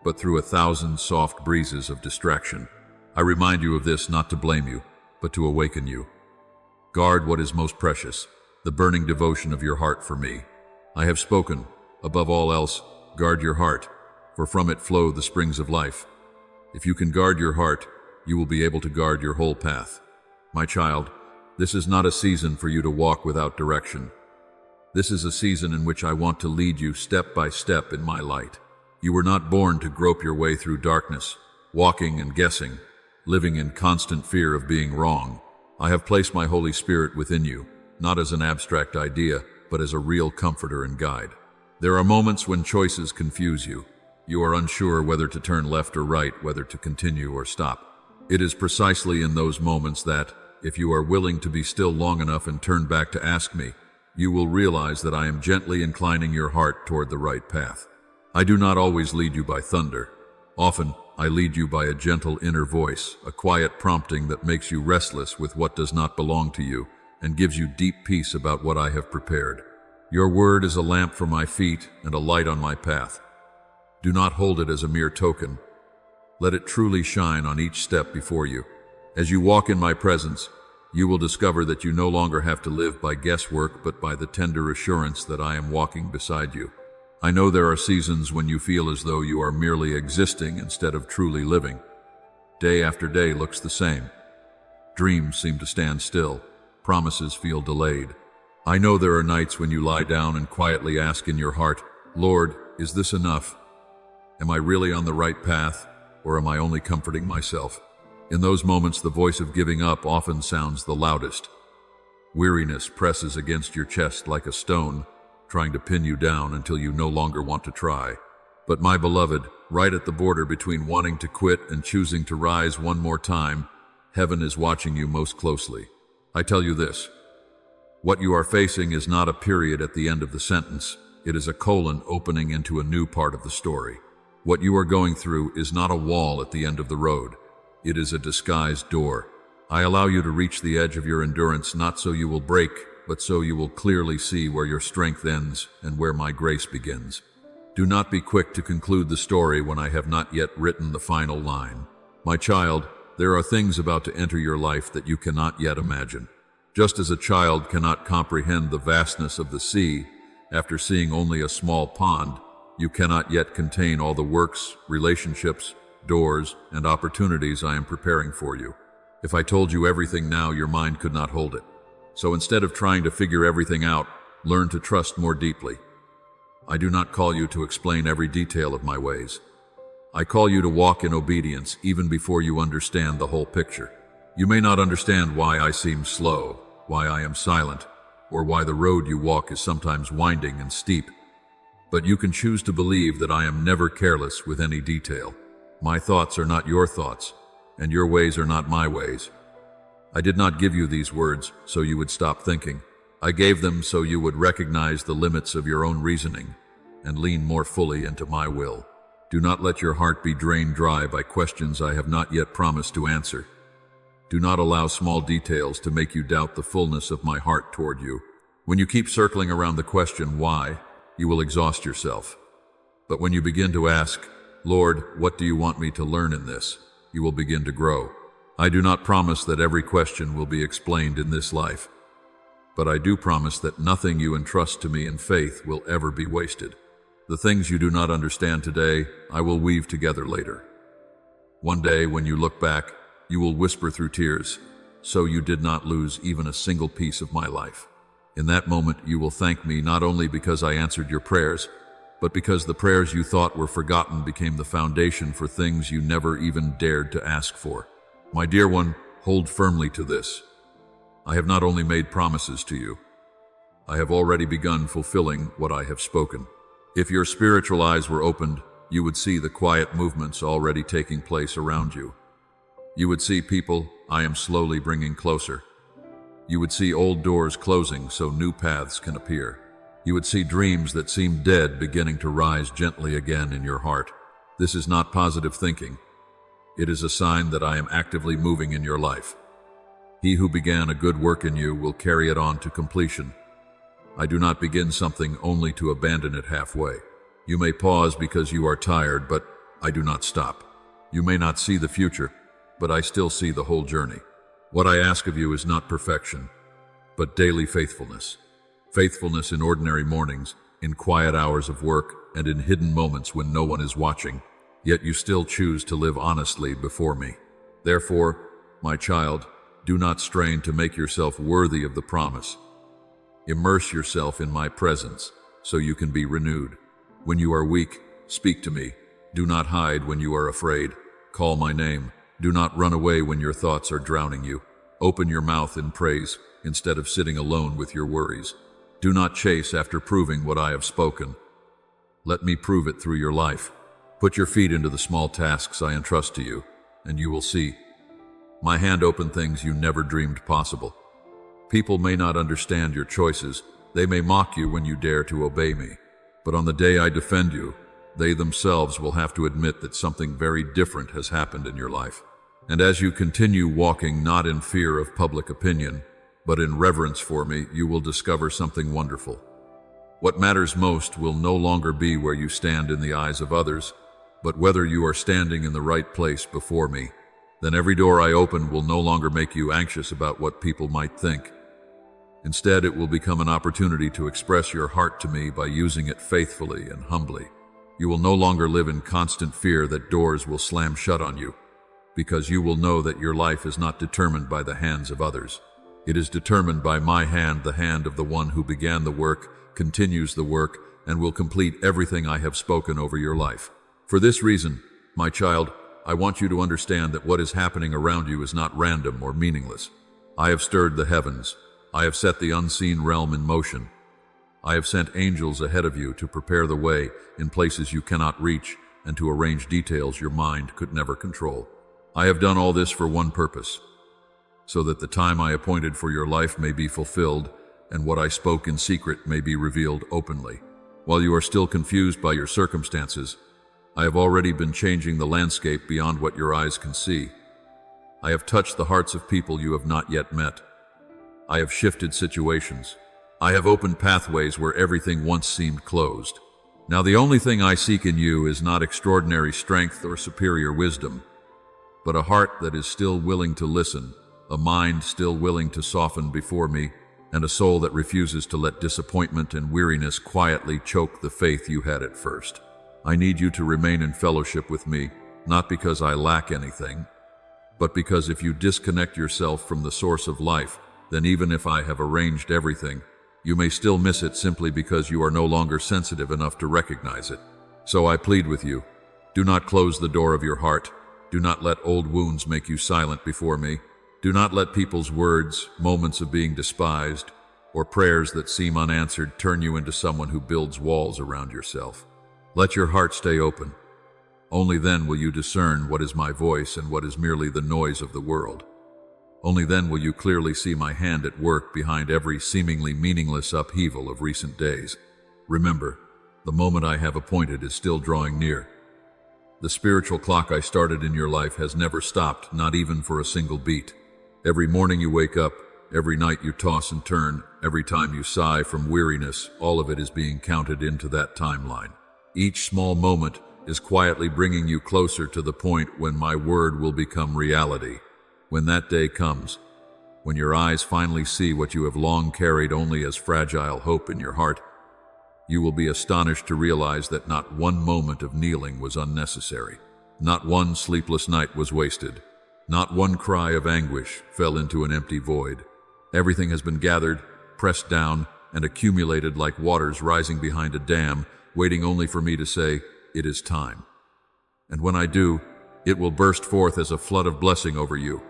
but through 1,000 soft breezes of distraction. I remind you of this not to blame you, but to awaken you. Guard what is most precious, the burning devotion of your heart for me. I have spoken. Above all else, guard your heart, for from it flow the springs of life. If you can guard your heart, you will be able to guard your whole path. My child, this is not a season for you to walk without direction. This is a season in which I want to lead you step by step in my light. You were not born to grope your way through darkness, walking and guessing, living in constant fear of being wrong. I have placed my Holy Spirit within you, not as an abstract idea, but as a real comforter and guide. There are moments when choices confuse you. You are unsure whether to turn left or right, whether to continue or stop. It is precisely in those moments that, if you are willing to be still long enough and turn back to ask me, you will realize that I am gently inclining your heart toward the right path. I do not always lead you by thunder. Often, I lead you by a gentle inner voice, a quiet prompting that makes you restless with what does not belong to you and gives you deep peace about what I have prepared. Your word is a lamp for my feet and a light on my path. Do not hold it as a mere token. Let it truly shine on each step before you. As you walk in my presence, you will discover that you no longer have to live by guesswork but by the tender assurance that I am walking beside you. I know there are seasons when you feel as though you are merely existing instead of truly living. Day after day looks the same. Dreams seem to stand still. Promises feel delayed. I know there are nights when you lie down and quietly ask in your heart, Lord, is this enough? Am I really on the right path, or am I only comforting myself? In those moments, the voice of giving up often sounds the loudest. Weariness presses against your chest like a stone, trying to pin you down until you no longer want to try. But my beloved, right at the border between wanting to quit and choosing to rise one more time, heaven is watching you most closely. I tell you this, what you are facing is not a period at the end of the sentence. It is a colon opening into a new part of the story. What you are going through is not a wall at the end of the road. It is a disguised door. I allow you to reach the edge of your endurance not so you will break, but so you will clearly see where your strength ends and where my grace begins. Do not be quick to conclude the story when I have not yet written the final line. My child, there are things about to enter your life that you cannot yet imagine. Just as a child cannot comprehend the vastness of the sea after seeing only a small pond, you cannot yet contain all the works, relationships, doors, and opportunities I am preparing for you. If I told you everything now, your mind could not hold it. So instead of trying to figure everything out, learn to trust more deeply. I do not call you to explain every detail of my ways. I call you to walk in obedience even before you understand the whole picture. You may not understand why I seem slow, why I am silent, or why the road you walk is sometimes winding and steep. But you can choose to believe that I am never careless with any detail. My thoughts are not your thoughts, and your ways are not my ways. I did not give you these words so you would stop thinking. I gave them so you would recognize the limits of your own reasoning and lean more fully into my will. Do not let your heart be drained dry by questions I have not yet promised to answer. Do not allow small details to make you doubt the fullness of my heart toward you. When you keep circling around the question why, you will exhaust yourself. But when you begin to ask, Lord, what do you want me to learn in this? You will begin to grow. I do not promise that every question will be explained in this life, but I do promise that nothing you entrust to me in faith will ever be wasted. The things you do not understand today, I will weave together later. One day, when you look back, you will whisper through tears, so you did not lose even a single piece of my life. In that moment, you will thank me not only because I answered your prayers, but because the prayers you thought were forgotten became the foundation for things you never even dared to ask for. My dear one, hold firmly to this. I have not only made promises to you, I have already begun fulfilling what I have spoken. If your spiritual eyes were opened, you would see the quiet movements already taking place around you. You would see people I am slowly bringing closer. You would see old doors closing so new paths can appear. You would see dreams that seemed dead beginning to rise gently again in your heart. This is not positive thinking. It is a sign that I am actively moving in your life. He who began a good work in you will carry it on to completion. I do not begin something only to abandon it halfway. You may pause because you are tired, but I do not stop. You may not see the future, but I still see the whole journey. What I ask of you is not perfection, but daily faithfulness. Faithfulness in ordinary mornings, in quiet hours of work, and in hidden moments when no one is watching, yet you still choose to live honestly before me. Therefore, my child, do not strain to make yourself worthy of the promise. Immerse yourself in my presence so you can be renewed. When you are weak, speak to me. Do not hide when you are afraid. Call my name. Do not run away when your thoughts are drowning you. Open your mouth in praise instead of sitting alone with your worries. Do not chase after proving what I have spoken. Let me prove it through your life. Put your feet into the small tasks I entrust to you, and you will see. My hand opened things you never dreamed possible. People may not understand your choices. They may mock you when you dare to obey me. But on the day I defend you, they themselves will have to admit that something very different has happened in your life. And as you continue walking not in fear of public opinion, but in reverence for me, you will discover something wonderful. What matters most will no longer be where you stand in the eyes of others, but whether you are standing in the right place before me. Then every door I open will no longer make you anxious about what people might think. Instead, it will become an opportunity to express your heart to me by using it faithfully and humbly. You will no longer live in constant fear that doors will slam shut on you, because you will know that your life is not determined by the hands of others. It is determined by my hand, the hand of the one who began the work, continues the work, and will complete everything I have spoken over your life. For this reason, my child, I want you to understand that what is happening around you is not random or meaningless. I have stirred the heavens. I have set the unseen realm in motion. I have sent angels ahead of you to prepare the way in places you cannot reach and to arrange details your mind could never control. I have done all this for one purpose, so that the time I appointed for your life may be fulfilled and what I spoke in secret may be revealed openly. While you are still confused by your circumstances, I have already been changing the landscape beyond what your eyes can see. I have touched the hearts of people you have not yet met. I have shifted situations. I have opened pathways where everything once seemed closed. Now the only thing I seek in you is not extraordinary strength or superior wisdom, but a heart that is still willing to listen, a mind still willing to soften before me, and a soul that refuses to let disappointment and weariness quietly choke the faith you had at first. I need you to remain in fellowship with me, not because I lack anything, but because if you disconnect yourself from the source of life, then even if I have arranged everything, you may still miss it simply because you are no longer sensitive enough to recognize it. So I plead with you, do not close the door of your heart. Do not let old wounds make you silent before me. Do not let people's words, moments of being despised, or prayers that seem unanswered turn you into someone who builds walls around yourself. Let your heart stay open. Only then will you discern what is my voice and what is merely the noise of the world. Only then will you clearly see my hand at work behind every seemingly meaningless upheaval of recent days. Remember, the moment I have appointed is still drawing near. The spiritual clock I started in your life has never stopped, not even for a single beat. Every morning you wake up, every night you toss and turn, every time you sigh from weariness, all of it is being counted into that timeline. Each small moment is quietly bringing you closer to the point when my word will become reality. When that day comes, when your eyes finally see what you have long carried only as fragile hope in your heart, you will be astonished to realize that not one moment of kneeling was unnecessary. Not one sleepless night was wasted. Not one cry of anguish fell into an empty void. Everything has been gathered, pressed down, and accumulated like waters rising behind a dam, waiting only for me to say, "It is time." And when I do, it will burst forth as a flood of blessing over you.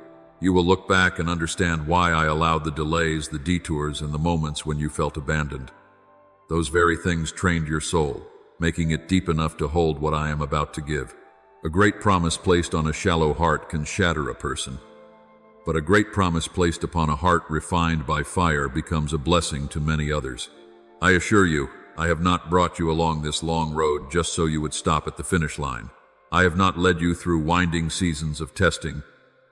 You will look back and understand why I allowed the delays, the detours, and the moments when you felt abandoned. Those very things trained your soul, making it deep enough to hold what I am about to give. A great promise placed on a shallow heart can shatter a person. But a great promise placed upon a heart refined by fire becomes a blessing to many others. I assure you, I have not brought you along this long road just so you would stop at the finish line. I have not led you through winding seasons of testing,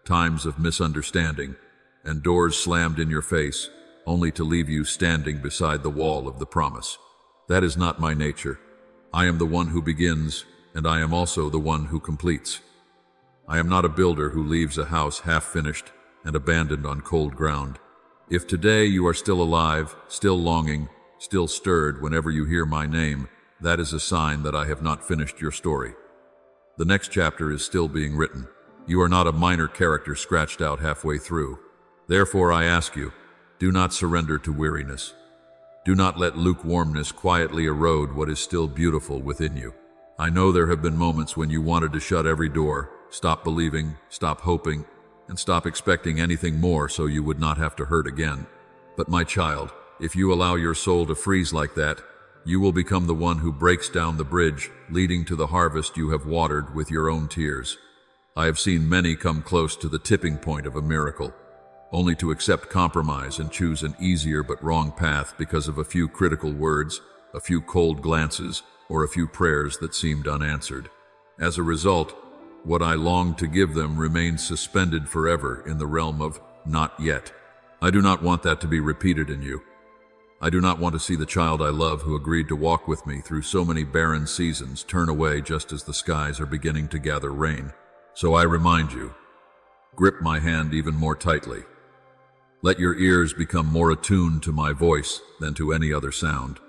times of misunderstanding, and doors slammed in your face, only to leave you standing beside the wall of the promise. That is not my nature. I am the one who begins, and I am also the one who completes. I am not a builder who leaves a house half-finished and abandoned on cold ground. If today you are still alive, still longing, still stirred whenever you hear my name, that is a sign that I have not finished your story. The next chapter is still being written. You are not a minor character scratched out halfway through. Therefore I ask you, do not surrender to weariness. Do not let lukewarmness quietly erode what is still beautiful within you. I know there have been moments when you wanted to shut every door, stop believing, stop hoping, and stop expecting anything more so you would not have to hurt again. But my child, if you allow your soul to freeze like that, you will become the one who breaks down the bridge, leading to the harvest you have watered with your own tears. I have seen many come close to the tipping point of a miracle, only to accept compromise and choose an easier but wrong path because of a few critical words, a few cold glances, or a few prayers that seemed unanswered. As a result, what I longed to give them remains suspended forever in the realm of not yet. I do not want that to be repeated in you. I do not want to see the child I love who agreed to walk with me through so many barren seasons turn away just as the skies are beginning to gather rain. So I remind you, grip my hand even more tightly. Let your ears become more attuned to my voice than to any other sound.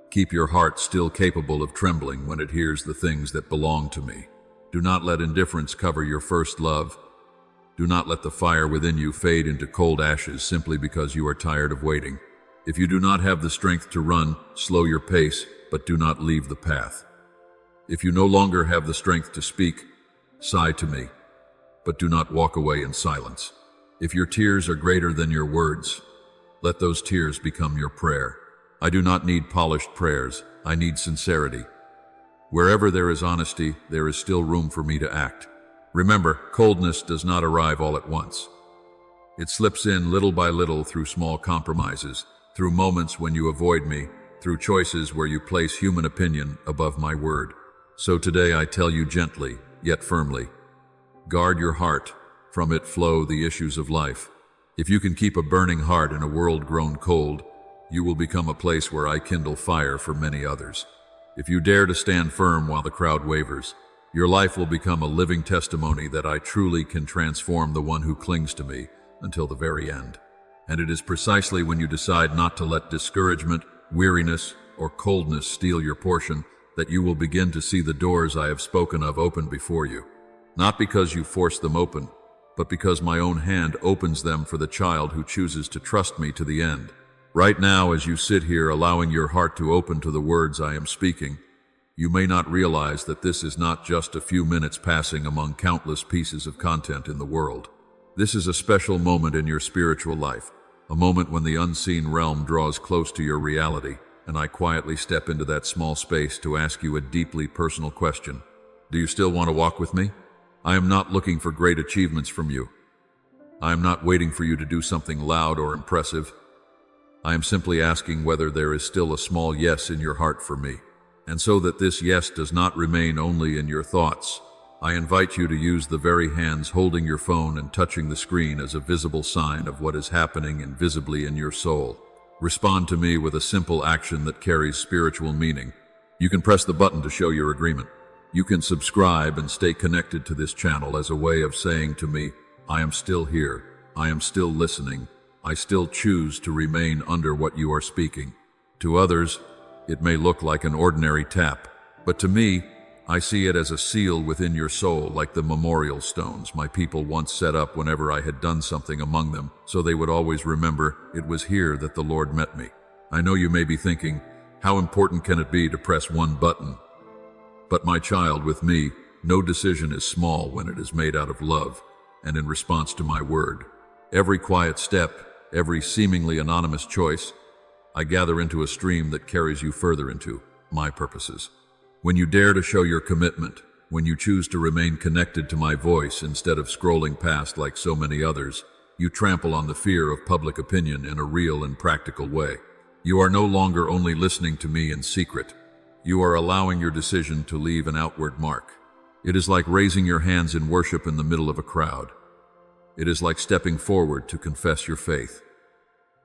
Keep your heart still capable of trembling when it hears the things that belong to me. Do not let indifference cover your first love. Do not let the fire within you fade into cold ashes simply because you are tired of waiting. If you do not have the strength to run, slow your pace, but do not leave the path. If you no longer have the strength to speak, sigh to me, but do not walk away in silence. If your tears are greater than your words, let those tears become your prayer. I do not need polished prayers, I need sincerity. Wherever there is honesty, there is still room for me to act. Remember, coldness does not arrive all at once. It slips in little by little through small compromises, through moments when you avoid me, through choices where you place human opinion above my word. So today I tell you gently, yet firmly, guard your heart, from it flow the issues of life. If you can keep a burning heart in a world grown cold, you will become a place where I kindle fire for many others. If you dare to stand firm while the crowd wavers, your life will become a living testimony that I truly can transform the one who clings to me until the very end. And it is precisely when you decide not to let discouragement, weariness, or coldness steal your portion that you will begin to see the doors I have spoken of open before you. Not because you force them open, but because my own hand opens them for the child who chooses to trust me to the end. Right now, as you sit here allowing your heart to open to the words I am speaking, you may not realize that this is not just a few minutes passing among countless pieces of content in the world. This is a special moment in your spiritual life, a moment when the unseen realm draws close to your reality, and I quietly step into that small space to ask you a deeply personal question. Do you still want to walk with me? I am not looking for great achievements from you. I am not waiting for you to do something loud or impressive. I am simply asking whether there is still a small yes in your heart for me. And so that this yes does not remain only in your thoughts, I invite you to use the very hands holding your phone and touching the screen as a visible sign of what is happening invisibly in your soul. Respond to me with a simple action that carries spiritual meaning. You can press the button to show your agreement. You can subscribe and stay connected to this channel as a way of saying to me, I am still here, I am still listening, I still choose to remain under what you are speaking. To others, it may look like an ordinary tap, but to me, I see it as a seal within your soul, like the memorial stones my people once set up whenever I had done something among them, so they would always remember it was here that the Lord met me. I know you may be thinking, how important can it be to press one button? But my child, with me, no decision is small when it is made out of love and in response to my word. Every quiet step, every seemingly anonymous choice, I gather into a stream that carries you further into my purposes. When you dare to show your commitment, when you choose to remain connected to my voice instead of scrolling past like so many others, you trample on the fear of public opinion in a real and practical way. You are no longer only listening to me in secret. You are allowing your decision to leave an outward mark. It is like raising your hands in worship in the middle of a crowd. It is like stepping forward to confess your faith.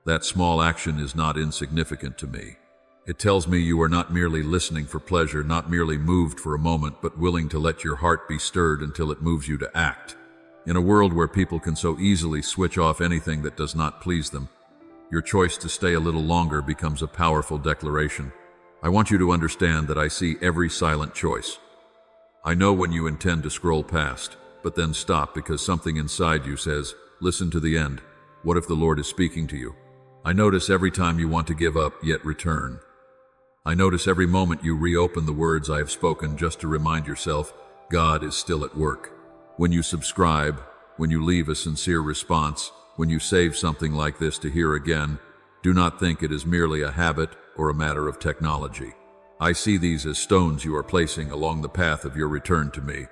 That small action is not insignificant to me. It tells me you are not merely listening for pleasure, not merely moved for a moment, but willing to let your heart be stirred until it moves you to act. In a world where people can so easily switch off anything that does not please them, your choice to stay a little longer becomes a powerful declaration. I want you to understand that I see every silent choice. I know when you intend to scroll past, but then stop because something inside you says, listen to the end. What if the Lord is speaking to you? I notice every time you want to give up, yet return. I notice every moment you reopen the words I have spoken just to remind yourself, God is still at work. When you subscribe, when you leave a sincere response, when you save something like this to hear again, do not think it is merely a habit or a matter of technology. I see these as stones you are placing along the path of your return to me.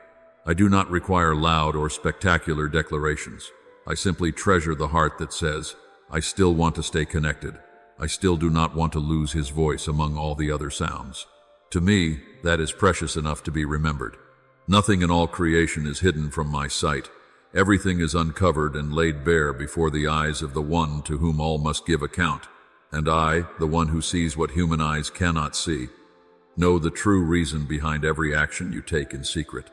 I do not require loud or spectacular declarations. I simply treasure the heart that says, I still want to stay connected. I still do not want to lose his voice among all the other sounds. To me, that is precious enough to be remembered. Nothing in all creation is hidden from my sight. Everything is uncovered and laid bare before the eyes of the one to whom all must give account. And I, the one who sees what human eyes cannot see, know the true reason behind every action you take in secret.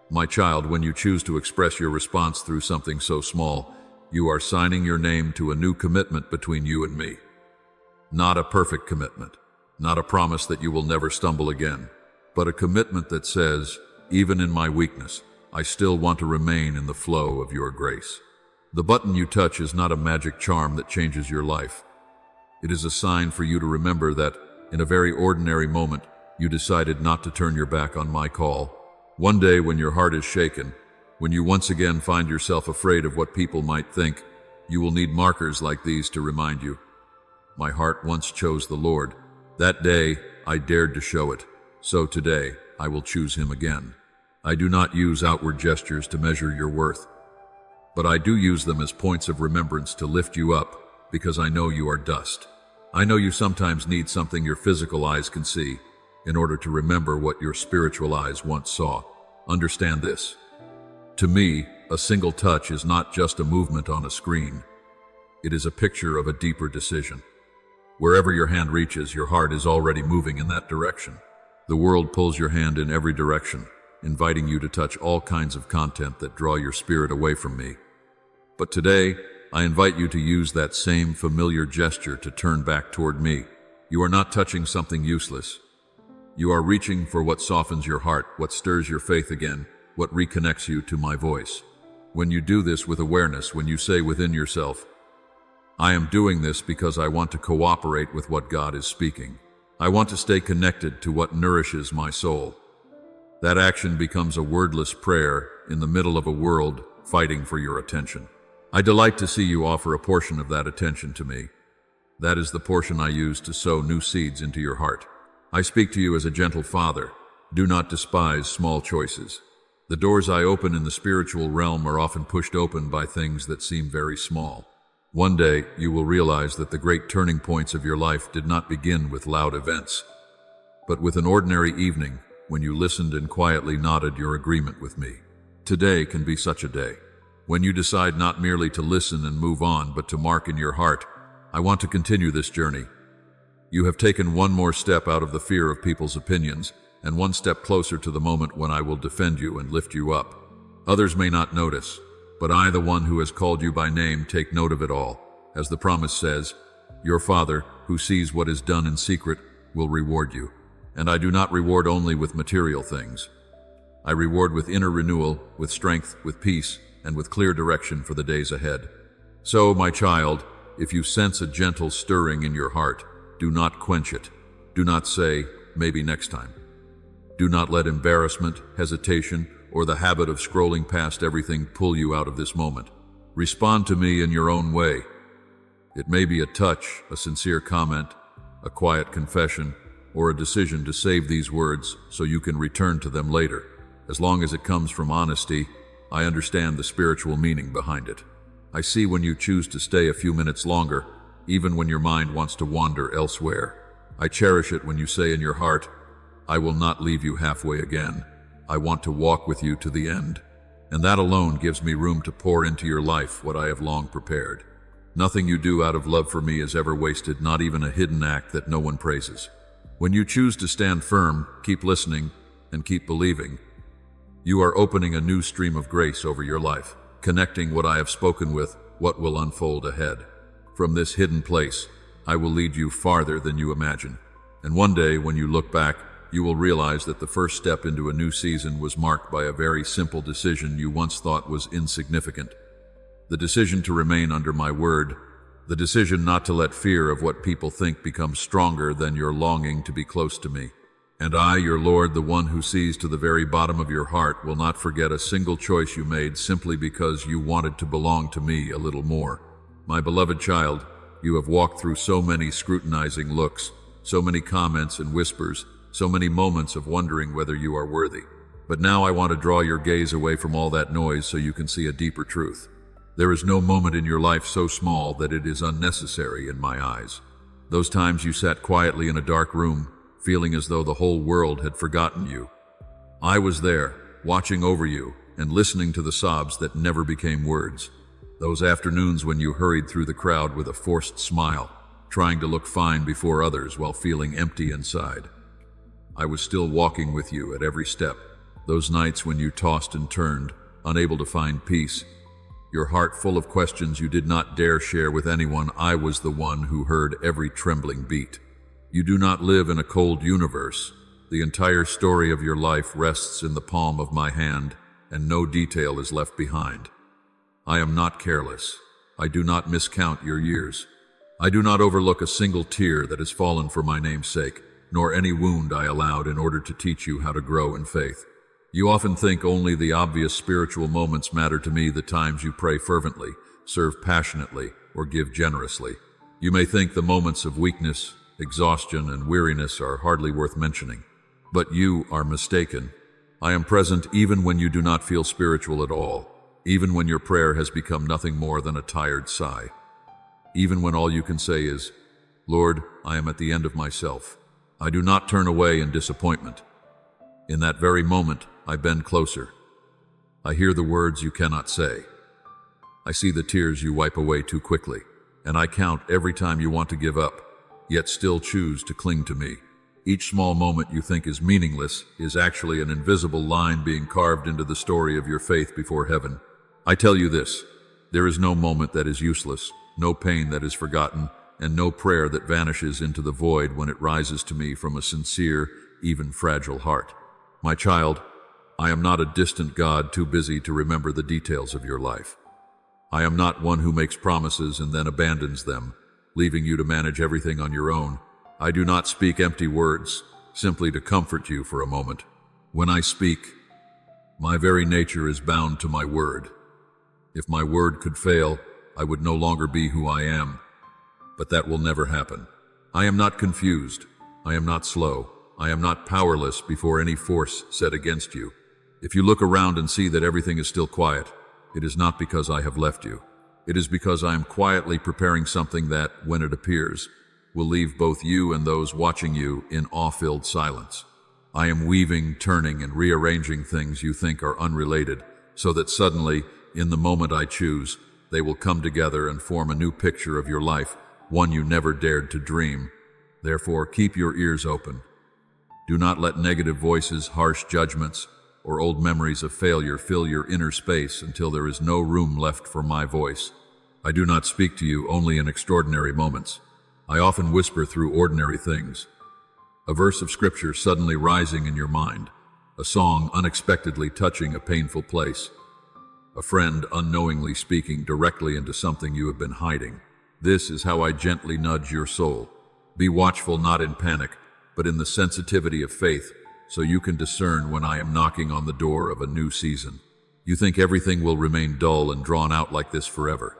My child, when you choose to express your response through something so small, you are signing your name to a new commitment between you and me. Not a perfect commitment, not a promise that you will never stumble again, but a commitment that says, even in my weakness, I still want to remain in the flow of your grace. The button you touch is not a magic charm that changes your life. It is a sign for you to remember that, in a very ordinary moment, you decided not to turn your back on my call. One day when your heart is shaken, when you once again find yourself afraid of what people might think, you will need markers like these to remind you. My heart once chose the Lord. That day, I dared to show it. So today, I will choose him again. I do not use outward gestures to measure your worth, but I do use them as points of remembrance to lift you up, because I know you are dust. I know you sometimes need something your physical eyes can see in order to remember what your spiritual eyes once saw. Understand this. To me, a single touch is not just a movement on a screen. It is a picture of a deeper decision. Wherever your hand reaches, your heart is already moving in that direction. The world pulls your hand in every direction, inviting you to touch all kinds of content that draw your spirit away from me. But today, I invite you to use that same familiar gesture to turn back toward me. You are not touching something useless. You are reaching for what softens your heart, what stirs your faith again, what reconnects you to my voice. When you do this with awareness, when you say within yourself, I am doing this because I want to cooperate with what God is speaking. I want to stay connected to what nourishes my soul. That action becomes a wordless prayer in the middle of a world fighting for your attention. I delight to see you offer a portion of that attention to me. That is the portion I use to sow new seeds into your heart. I speak to you as a gentle father. Do not despise small choices. The doors I open in the spiritual realm are often pushed open by things that seem very small. One day, you will realize that the great turning points of your life did not begin with loud events, but with an ordinary evening when you listened and quietly nodded your agreement with me. Today can be such a day. When you decide not merely to listen and move on, but to mark in your heart, I want to continue this journey. You have taken one more step out of the fear of people's opinions, and one step closer to the moment when I will defend you and lift you up. Others may not notice, but I, the one who has called you by name, take note of it all. As the promise says, your Father, who sees what is done in secret, will reward you. And I do not reward only with material things. I reward with inner renewal, with strength, with peace, and with clear direction for the days ahead. So, my child, if you sense a gentle stirring in your heart, do not quench it. Do not say, maybe next time. Do not let embarrassment, hesitation, or the habit of scrolling past everything pull you out of this moment. Respond to me in your own way. It may be a touch, a sincere comment, a quiet confession, or a decision to save these words so you can return to them later. As long as it comes from honesty, I understand the spiritual meaning behind it. I see when you choose to stay a few minutes longer, even when your mind wants to wander elsewhere. I cherish it when you say in your heart, I will not leave you halfway again. I want to walk with you to the end. And that alone gives me room to pour into your life what I have long prepared. Nothing you do out of love for me is ever wasted, not even a hidden act that no one praises. When you choose to stand firm, keep listening, and keep believing, you are opening a new stream of grace over your life, connecting what I have spoken with what will unfold ahead. From this hidden place, I will lead you farther than you imagine. And one day, when you look back, you will realize that the first step into a new season was marked by a very simple decision you once thought was insignificant. The decision to remain under my word, the decision not to let fear of what people think become stronger than your longing to be close to me. And I, your Lord, the one who sees to the very bottom of your heart, will not forget a single choice you made simply because you wanted to belong to me a little more. My beloved child, you have walked through so many scrutinizing looks, so many comments and whispers, so many moments of wondering whether you are worthy. But now I want to draw your gaze away from all that noise so you can see a deeper truth. There is no moment in your life so small that it is unnecessary in my eyes. Those times you sat quietly in a dark room, feeling as though the whole world had forgotten you. I was there, watching over you and listening to the sobs that never became words. Those afternoons when you hurried through the crowd with a forced smile, trying to look fine before others while feeling empty inside. I was still walking with you at every step. Those nights when you tossed and turned, unable to find peace, your heart full of questions you did not dare share with anyone, I was the one who heard every trembling beat. You do not live in a cold universe. The entire story of your life rests in the palm of my hand, and no detail is left behind. I am not careless. I do not miscount your years. I do not overlook a single tear that has fallen for my name's sake, nor any wound I allowed in order to teach you how to grow in faith. You often think only the obvious spiritual moments matter to me, the times you pray fervently, serve passionately, or give generously. You may think the moments of weakness, exhaustion, and weariness are hardly worth mentioning. But you are mistaken. I am present even when you do not feel spiritual at all, even when your prayer has become nothing more than a tired sigh, even when all you can say is, Lord, I am at the end of myself. I do not turn away in disappointment. In that very moment, I bend closer. I hear the words you cannot say. I see the tears you wipe away too quickly, and I count every time you want to give up, yet still choose to cling to me. Each small moment you think is meaningless is actually an invisible line being carved into the story of your faith before heaven. I tell you this, there is no moment that is useless, no pain that is forgotten, and no prayer that vanishes into the void when it rises to me from a sincere, even fragile heart. My child, I am not a distant God too busy to remember the details of your life. I am not one who makes promises and then abandons them, leaving you to manage everything on your own. I do not speak empty words, simply to comfort you for a moment. When I speak, my very nature is bound to my word. If my word could fail, I would no longer be who I am. But that will never happen. I am not confused. I am not slow. I am not powerless before any force set against you. If you look around and see that everything is still quiet, it is not because I have left you. It is because I am quietly preparing something that, when it appears, will leave both you and those watching you in awe-filled silence. I am weaving, turning, and rearranging things you think are unrelated, so that suddenly, in the moment I choose, they will come together and form a new picture of your life, one you never dared to dream. Therefore, keep your ears open. Do not let negative voices, harsh judgments, or old memories of failure fill your inner space until there is no room left for my voice. I do not speak to you only in extraordinary moments. I often whisper through ordinary things. A verse of scripture suddenly rising in your mind, a song unexpectedly touching a painful place, a friend unknowingly speaking directly into something you have been hiding. This is how I gently nudge your soul. Be watchful not in panic, but in the sensitivity of faith, so you can discern when I am knocking on the door of a new season. You think everything will remain dull and drawn out like this forever,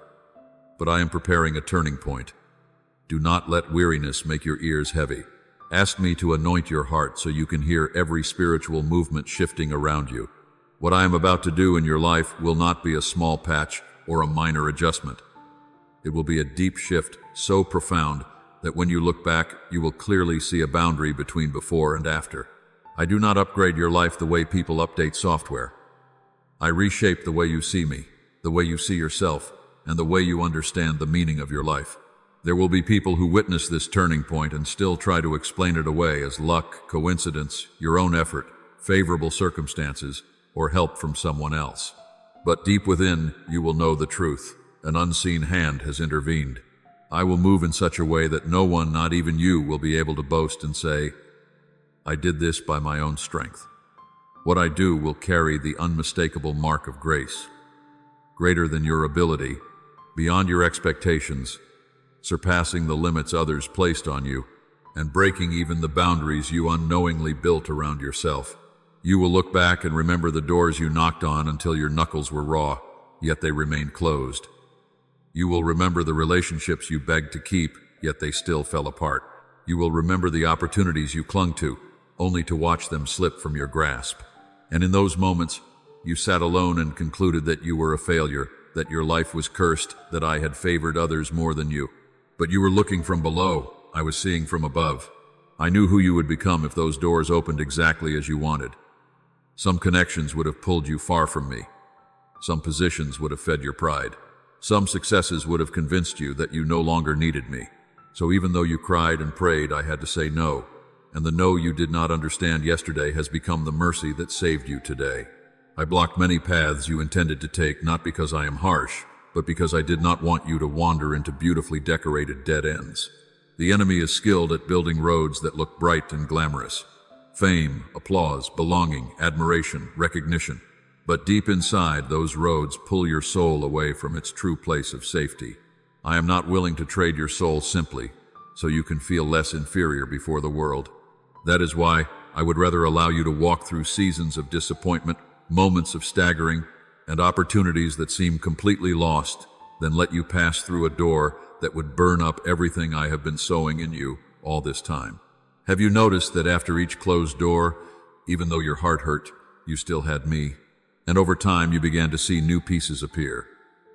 but I am preparing a turning point. Do not let weariness make your ears heavy. Ask me to anoint your heart so you can hear every spiritual movement shifting around you. What I am about to do in your life will not be a small patch or a minor adjustment. It will be a deep shift so profound that when you look back, you will clearly see a boundary between before and after. I do not upgrade your life the way people update software. I reshape the way you see me, the way you see yourself, and the way you understand the meaning of your life. There will be people who witness this turning point and still try to explain it away as luck, coincidence, your own effort, favorable circumstances, or help from someone else. But deep within, you will know the truth. An unseen hand has intervened. I will move in such a way that no one, not even you, will be able to boast and say, I did this by my own strength. What I do will carry the unmistakable mark of grace, greater than your ability, beyond your expectations, surpassing the limits others placed on you, and breaking even the boundaries you unknowingly built around yourself. You will look back and remember the doors you knocked on until your knuckles were raw, yet they remained closed. You will remember the relationships you begged to keep, yet they still fell apart. You will remember the opportunities you clung to, only to watch them slip from your grasp. And in those moments, you sat alone and concluded that you were a failure, that your life was cursed, that I had favored others more than you. But you were looking from below, I was seeing from above. I knew who you would become if those doors opened exactly as you wanted. Some connections would have pulled you far from me. Some positions would have fed your pride. Some successes would have convinced you that you no longer needed me. So even though you cried and prayed, I had to say no. And the no you did not understand yesterday has become the mercy that saved you today. I blocked many paths you intended to take, not because I am harsh, but because I did not want you to wander into beautifully decorated dead ends. The enemy is skilled at building roads that look bright and glamorous. Fame, applause, belonging, admiration, recognition. But deep inside, those roads pull your soul away from its true place of safety. I am not willing to trade your soul simply so you can feel less inferior before the world. That is why I would rather allow you to walk through seasons of disappointment, moments of staggering, and opportunities that seem completely lost than let you pass through a door that would burn up everything I have been sowing in you all this time. Have you noticed that after each closed door, even though your heart hurt, you still had me? And over time you began to see new pieces appear.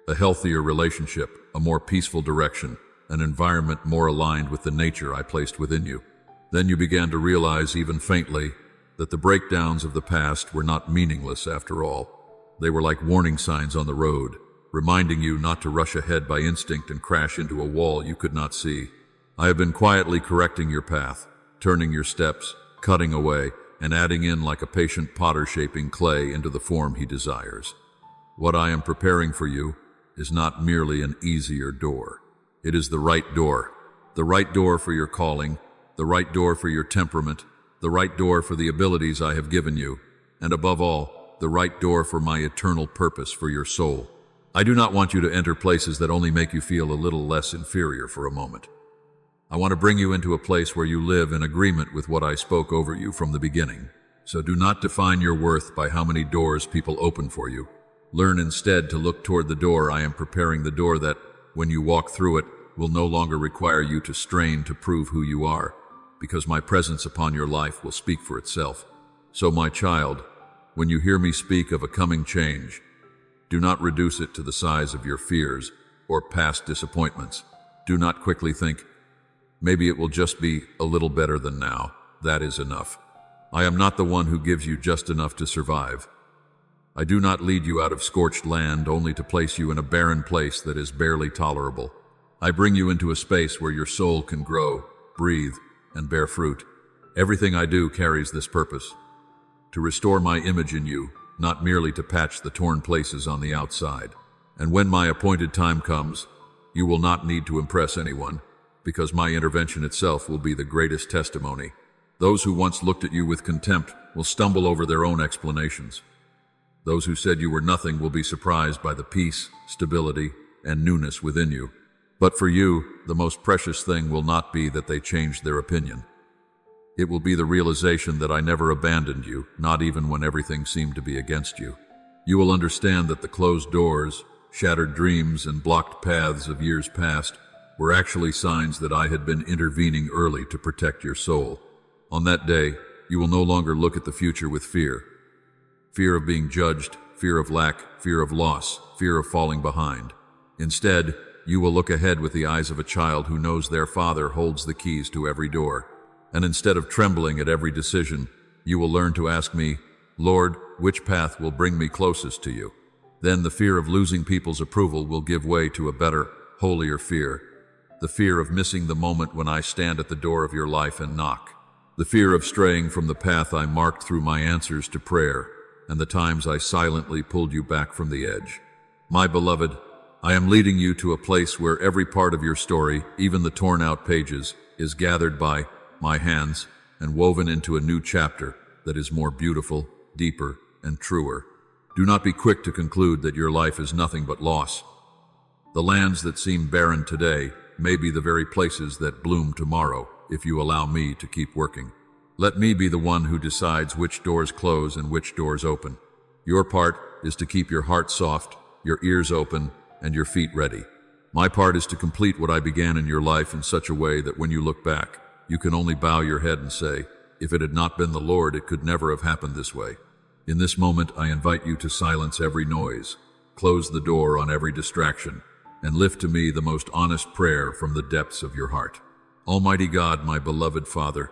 A healthier relationship, a more peaceful direction, an environment more aligned with the nature I placed within you. Then you began to realize, even faintly, that the breakdowns of the past were not meaningless after all. They were like warning signs on the road, reminding you not to rush ahead by instinct and crash into a wall you could not see. I have been quietly correcting your path, turning your steps, cutting away, and adding in like a patient potter shaping clay into the form he desires. What I am preparing for you is not merely an easier door. It is the right door for your calling, the right door for your temperament, the right door for the abilities I have given you, and above all, the right door for my eternal purpose for your soul. I do not want you to enter places that only make you feel a little less inferior for a moment. I want to bring you into a place where you live in agreement with what I spoke over you from the beginning. So do not define your worth by how many doors people open for you. Learn instead to look toward the door I am preparing, the door that, when you walk through it, will no longer require you to strain to prove who you are, because my presence upon your life will speak for itself. So, my child, when you hear me speak of a coming change, do not reduce it to the size of your fears or past disappointments. Do not quickly think, maybe it will just be a little better than now. That is enough. I am not the one who gives you just enough to survive. I do not lead you out of scorched land only to place you in a barren place that is barely tolerable. I bring you into a space where your soul can grow, breathe, and bear fruit. Everything I do carries this purpose: to restore my image in you, not merely to patch the torn places on the outside. And when my appointed time comes, you will not need to impress anyone, because my intervention itself will be the greatest testimony. Those who once looked at you with contempt will stumble over their own explanations. Those who said you were nothing will be surprised by the peace, stability, and newness within you. But for you, the most precious thing will not be that they changed their opinion. It will be the realization that I never abandoned you, not even when everything seemed to be against you. You will understand that the closed doors, shattered dreams, and blocked paths of years past were actually signs that I had been intervening early to protect your soul. On that day, you will no longer look at the future with fear. Fear of being judged, fear of lack, fear of loss, fear of falling behind. Instead, you will look ahead with the eyes of a child who knows their father holds the keys to every door. And instead of trembling at every decision, you will learn to ask me, Lord, which path will bring me closest to you? Then the fear of losing people's approval will give way to a better, holier fear. The fear of missing the moment when I stand at the door of your life and knock. The fear of straying from the path I marked through my answers to prayer, and the times I silently pulled you back from the edge. My beloved, I am leading you to a place where every part of your story, even the torn-out pages, is gathered by my hands and woven into a new chapter that is more beautiful, deeper, and truer. Do not be quick to conclude that your life is nothing but loss. The lands that seem barren today may be the very places that bloom tomorrow if you allow me to keep working. Let me be the one who decides which doors close and which doors open. Your part is to keep your heart soft, your ears open, and your feet ready. My part is to complete what I began in your life in such a way that when you look back, you can only bow your head and say, if it had not been the Lord, it could never have happened this way. In this moment, I invite you to silence every noise, close the door on every distraction, and lift to me the most honest prayer from the depths of your heart. Almighty God, my beloved Father,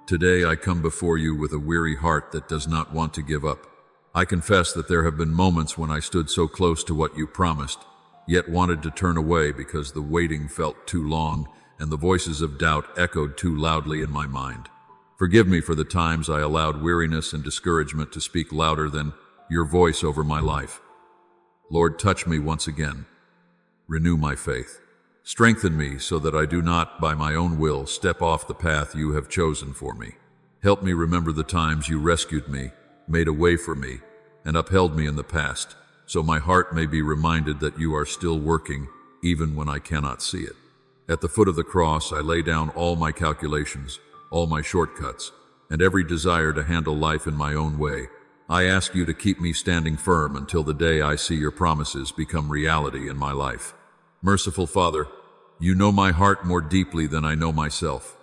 today I come before you with a weary heart that does not want to give up. I confess that there have been moments when I stood so close to what you promised, yet wanted to turn away because the waiting felt too long and the voices of doubt echoed too loudly in my mind. Forgive me for the times I allowed weariness and discouragement to speak louder than your voice over my life. Lord, touch me once again. Renew my faith. Strengthen me so that I do not, by my own will, step off the path you have chosen for me. Help me remember the times you rescued me, made a way for me, and upheld me in the past, so my heart may be reminded that you are still working, even when I cannot see it. At the foot of the cross, I lay down all my calculations, all my shortcuts, and every desire to handle life in my own way. I ask you to keep me standing firm until the day I see your promises become reality in my life. Merciful Father, you know my heart more deeply than I know myself.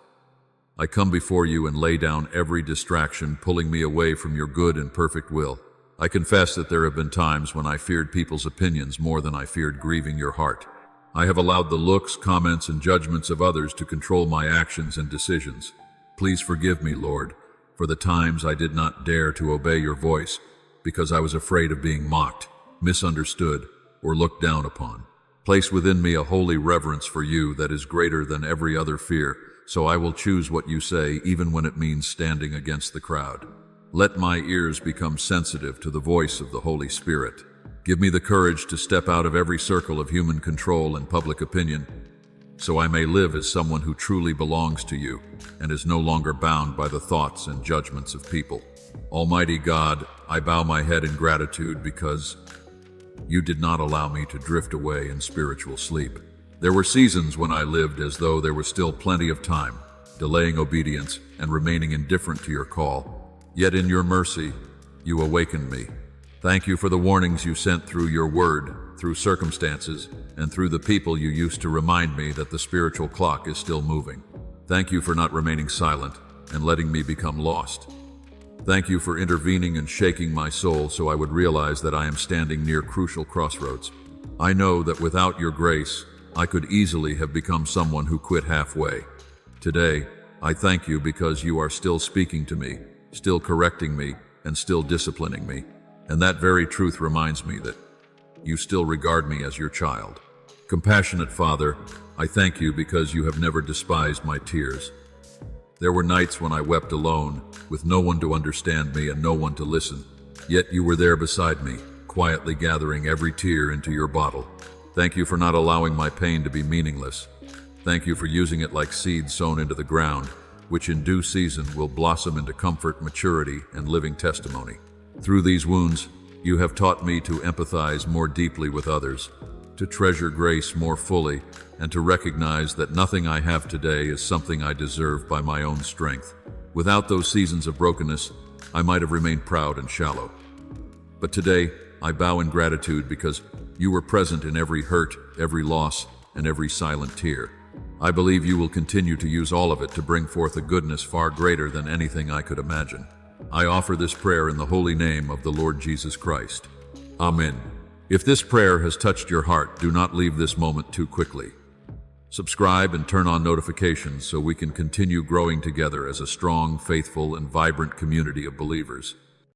I come before you and lay down every distraction pulling me away from your good and perfect will. I confess that there have been times when I feared people's opinions more than I feared grieving your heart. I have allowed the looks, comments, and judgments of others to control my actions and decisions. Please forgive me, Lord, for the times I did not dare to obey your voice because I was afraid of being mocked, misunderstood, or looked down upon. Place within me a holy reverence for you that is greater than every other fear, so I will choose what you say even when it means standing against the crowd. Let my ears become sensitive to the voice of the Holy Spirit. Give me the courage to step out of every circle of human control and public opinion, so I may live as someone who truly belongs to you and is no longer bound by the thoughts and judgments of people. Almighty God, I bow my head in gratitude because you did not allow me to drift away in spiritual sleep. There were seasons when I lived as though there was still plenty of time, delaying obedience and remaining indifferent to your call. Yet in your mercy, you awakened me. Thank you for the warnings you sent through your word, through circumstances, and through the people you used to remind me that the spiritual clock is still moving. Thank you for not remaining silent and letting me become lost. Thank you for intervening and shaking my soul so I would realize that I am standing near crucial crossroads. I know that without your grace, I could easily have become someone who quit halfway. Today, I thank you because you are still speaking to me, still correcting me, and still disciplining me. And that very truth reminds me that you still regard me as your child. Compassionate Father, I thank you because you have never despised my tears. There were nights when I wept alone, with no one to understand me and no one to listen. Yet you were there beside me, quietly gathering every tear into your bottle. Thank you for not allowing my pain to be meaningless. Thank you for using it like seeds sown into the ground, which in due season will blossom into comfort, maturity, and living testimony. Through these wounds, you have taught me to empathize more deeply with others, to treasure grace more fully, and to recognize that nothing I have today is something I deserve by my own strength. Without those seasons of brokenness, I might have remained proud and shallow. But today, I bow in gratitude because you were present in every hurt, every loss, and every silent tear. I believe you will continue to use all of it to bring forth a goodness far greater than anything I could imagine. I offer this prayer in the holy name of the Lord Jesus Christ. Amen. If this prayer has touched your heart, do not leave this moment too quickly. Subscribe and turn on notifications so we can continue growing together as a strong, faithful, and vibrant community of believers.